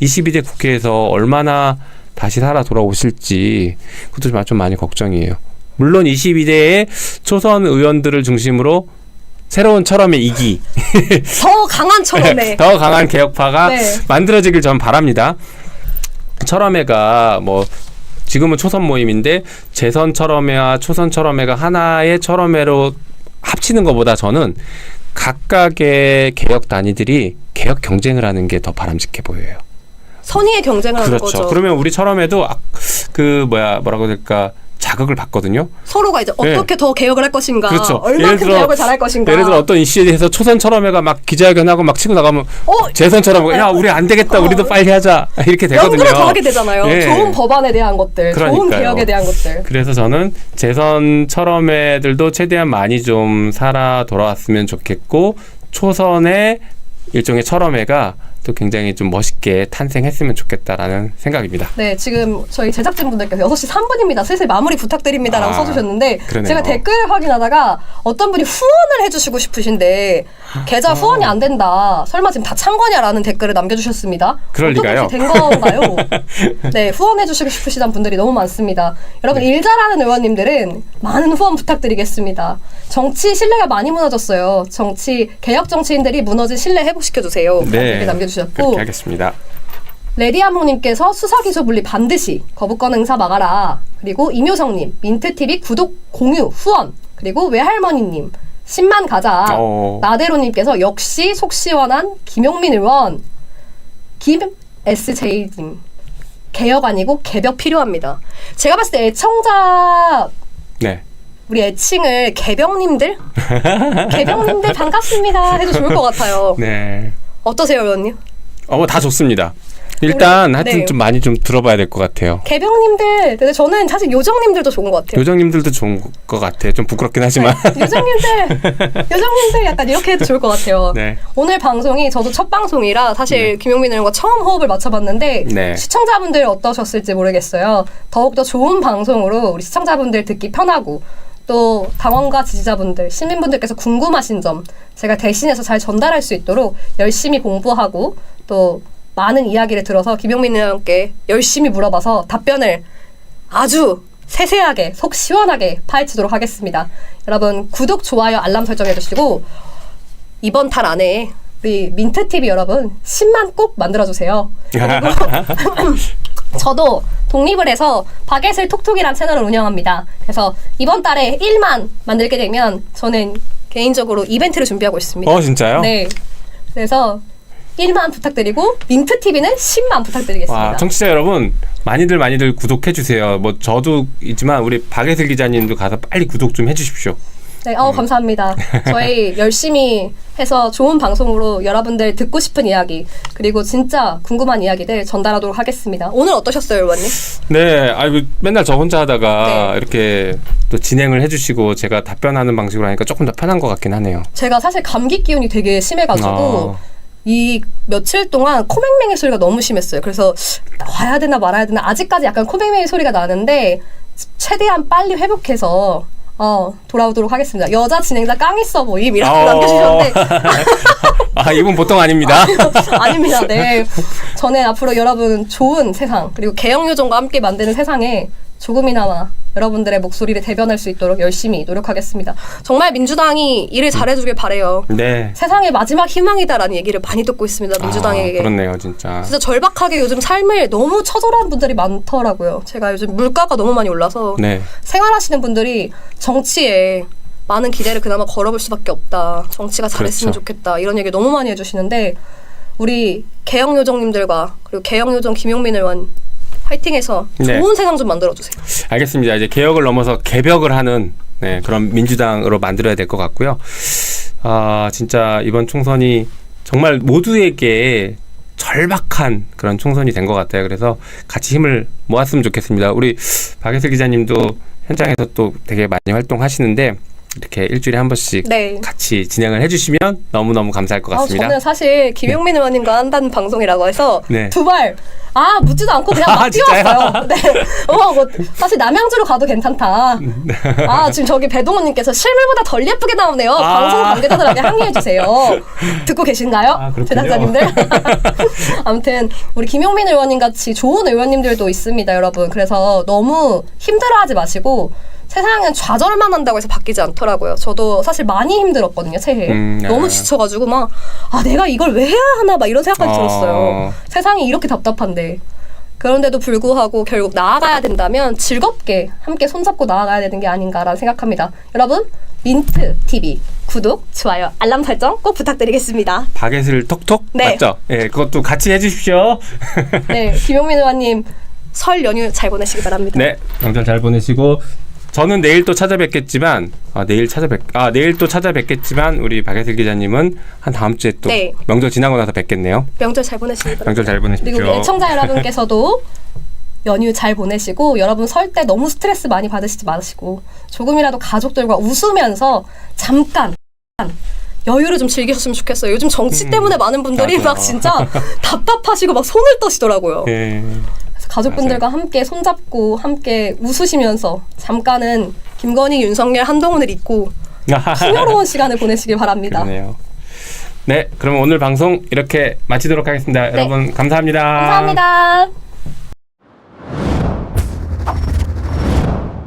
22대 국회에서 얼마나 다시 살아 돌아오실지 그것도 좀 많이 걱정이에요. 물론 22대의 초선 의원들을 중심으로 새로운 철험의 이기 더 강한 철험회 더 강한 개혁파가 네. 만들어지길 전 바랍니다. 철험회가 뭐 지금은 초선 모임인데 재선 철험회와 초선 철험회가 하나의 철험회로 합치는 것보다 저는 각각의 개혁 단위들이 개혁 경쟁을 하는 게 더 바람직해 보여요. 선의의 경쟁을 하는 그렇죠. 거죠. 그러면 우리 철험회도 뭐라고 해야 될까 자극을 받거든요. 서로가 이제 어떻게 더 개혁을 할 것인가, 그렇죠. 얼만큼 개혁을 잘할 것인가. 예를 들어 어떤 이슈에 대해서 초선철험회가 막 기자회견하고 막 치고 나가면 재선처럼 야 우리 안 되겠다, 우리도 빨리 하자 이렇게 되거든요. 연구를 더 하게 되잖아요. 예. 좋은 법안에 대한 것들, 좋은 그러니까요. 개혁에 대한 것들. 그래서 저는 재선철험회들도 최대한 많이 좀 살아 돌아왔으면 좋겠고 초선의 일종의 철험회가 또 굉장히 좀 멋있게 탄생했으면 좋겠다라는 생각입니다. 네, 지금 저희 제작진분들께서 6시 3분입니다. 슬슬 마무리 부탁드립니다라고 써주셨는데 그러네요. 제가 댓글을 확인하다가 어떤 분이 후원을 해주시고 싶으신데 계좌 후원이 안 된다. 설마 지금 다 찬 거냐라는 댓글을 남겨주셨습니다. 그럴 리가요? 어떻게 된 건가요? 네, 후원해주시고 싶으시단 분들이 너무 많습니다. 여러분 일 잘하는 의원님들은 많은 후원 부탁드리겠습니다. 정치 신뢰가 많이 무너졌어요. 개혁 정치인들이 무너진 신뢰 회복시켜주세요. 네. 이렇게 남겨주셨고 그렇게 하겠습니다. 레디아몽님께서 수사기소 분리 반드시 거부권 행사 막아라. 그리고 임효성님 민트TV 구독 공유 후원. 그리고 외할머니님 10만 가자. 나대로님께서 역시 속 시원한 김용민 의원. 김SJ님 개혁 아니고 개벽 필요합니다. 제가 봤을 때 애청자 네. 우리 애칭을 개병님들 반갑습니다 해도 좋을 것 같아요. 네. 어떠세요 의원님? 다 좋습니다. 일단 하여튼 네. 좀 많이 좀 들어봐야 될 것 같아요. 개병님들, 근데 저는 사실 요정님들도 좋은 것 같아요. 요정님들도 좋은 것 같아요. 좀 부끄럽긴 하지만. 네. 요정님들 약간 이렇게 해도 좋을 것 같아요. 네. 오늘 방송이 저도 첫 방송이라 사실 네. 김용민 의원과 처음 호흡을 맞춰봤는데 네. 시청자분들 어떠셨을지 모르겠어요. 더욱더 좋은 방송으로 우리 시청자분들 듣기 편하고 또 당원과 지지자분들, 시민분들께서 궁금하신 점 제가 대신해서 잘 전달할 수 있도록 열심히 공부하고 또 많은 이야기를 들어서 김용민 의원께 열심히 물어봐서 답변을 아주 세세하게 속 시원하게 파헤치도록 하겠습니다. 여러분 구독, 좋아요, 알람 설정해주시고 이번 달 안에 우리 민트TV 여러분 10만 꼭 만들어주세요. 그리고 저도 독립을 해서 바게슬 톡톡이란 채널을 운영합니다. 그래서 이번 달에 1만 만들게 되면 저는 개인적으로 이벤트를 준비하고 있습니다. 진짜요? 네. 그래서 1만 부탁드리고 민트TV는 10만 부탁드리겠습니다. 와, 청취자 여러분 많이들 구독해 주세요. 뭐 저도 있지만 우리 박예슬 기자님도 가서 빨리 구독 좀 해주십시오. 네, 감사합니다. 저희 열심히 해서 좋은 방송으로 여러분들 듣고 싶은 이야기 그리고 진짜 궁금한 이야기들 전달하도록 하겠습니다. 오늘 어떠셨어요, 의원님? 네, 맨날 저 혼자 하다가 네. 이렇게 또 진행을 해주시고 제가 답변하는 방식으로 하니까 조금 더 편한 것 같긴 하네요. 제가 사실 감기 기운이 되게 심해가지고 이 며칠 동안 코맹맹이 소리가 너무 심했어요. 그래서 와야 되나 말아야 되나 아직까지 약간 코맹맹이 소리가 나는데 최대한 빨리 회복해서 돌아오도록 하겠습니다. 여자 진행자 깡이 써 보임이라고 남겨주셨는데 이분 보통 아닙니다. 아닙니다. 네. 저는 앞으로 여러분 좋은 세상 그리고 개혁요정과 함께 만드는 세상에 조금이나마 여러분들의 목소리를 대변할 수 있도록 열심히 노력하겠습니다. 정말 민주당이 일을 잘해주길 바래요. 네. 세상의 마지막 희망이다라는 얘기를 많이 듣고 있습니다. 민주당에게. 그렇네요, 진짜. 진짜 절박하게 요즘 삶을 너무 처절한 분들이 많더라고요. 제가 요즘 물가가 너무 많이 올라서 네. 생활하시는 분들이 정치에 많은 기대를 그나마 걸어볼 수밖에 없다. 정치가 잘했으면 그렇죠. 좋겠다. 이런 얘기 너무 많이 해주시는데 우리 개혁요정님들과 그리고 개혁요정 김용민 의원 화이팅해서 네. 좋은 세상 좀 만들어주세요. 알겠습니다. 이제 개혁을 넘어서 개벽을 하는 그런 민주당으로 만들어야 될 것 같고요. 진짜 이번 총선이 정말 모두에게 절박한 그런 총선이 된 것 같아요. 그래서 같이 힘을 모았으면 좋겠습니다. 우리 박예슬 기자님도 현장에서 또 되게 많이 활동하시는데 이렇게 일주일에 한 번씩 네. 같이 진행을 해주시면 너무너무 감사할 것 같습니다. 저는 사실 김용민 의원님과 한다는 방송이라고 해서 네. 두 발 묻지도 않고 그냥 막 뛰었어요. 네. 사실 남양주로 가도 괜찮다. 지금 저기 배동훈님께서 실물보다 덜 예쁘게 나오네요. 방송 관계자들에게 항의해주세요. 듣고 계신가요? 제작자님들? 아무튼 우리 김용민 의원님 같이 좋은 의원님들도 있습니다, 여러분. 그래서 너무 힘들어하지 마시고 세상은 좌절만 한다고 해서 바뀌지 않더라고요. 저도 사실 많이 힘들었거든요, 새해. 너무 지쳐가지고 내가 이걸 왜 해야 하나 이런 생각까지 들었어요. 세상이 이렇게 답답한데. 그런데도 불구하고 결국 나아가야 된다면 즐겁게 함께 손잡고 나아가야 되는 게 아닌가라는 생각합니다. 여러분, 민트TV 구독, 좋아요, 알람 설정 꼭 부탁드리겠습니다. 박예슬 톡톡? 네. 맞죠? 네, 그것도 같이 해주십시오. 네, 김용민 의원님 설 연휴 잘 보내시기 바랍니다. 네, 명절 잘 보내시고 저는 내일 또 찾아뵙겠지만 내일 또 찾아뵙겠지만 우리 박예슬 기자님은 한 다음 주에 또 네. 명절 지나고 나서 뵙겠네요. 명절 잘 보내시기 바랍니다. 명절 잘 보내십시오. 그리고 우리 애청자 여러분께서도 연휴 잘 보내시고 여러분 설 때 너무 스트레스 많이 받으시지 마시고 조금이라도 가족들과 웃으면서 잠깐 여유를 좀 즐기셨으면 좋겠어요. 요즘 정치 때문에 많은 분들이 맞아요. 막 진짜 답답하시고 막 손을 떠시더라고요. 네. 가족분들과 함께 손잡고 함께 웃으시면서 잠깐은 김건희, 윤석열, 한동훈을 잊고 풍요로운 시간을 보내시길 바랍니다. 그러네요. 네, 그럼 오늘 방송 이렇게 마치도록 하겠습니다. 네. 여러분 감사합니다. 감사합니다.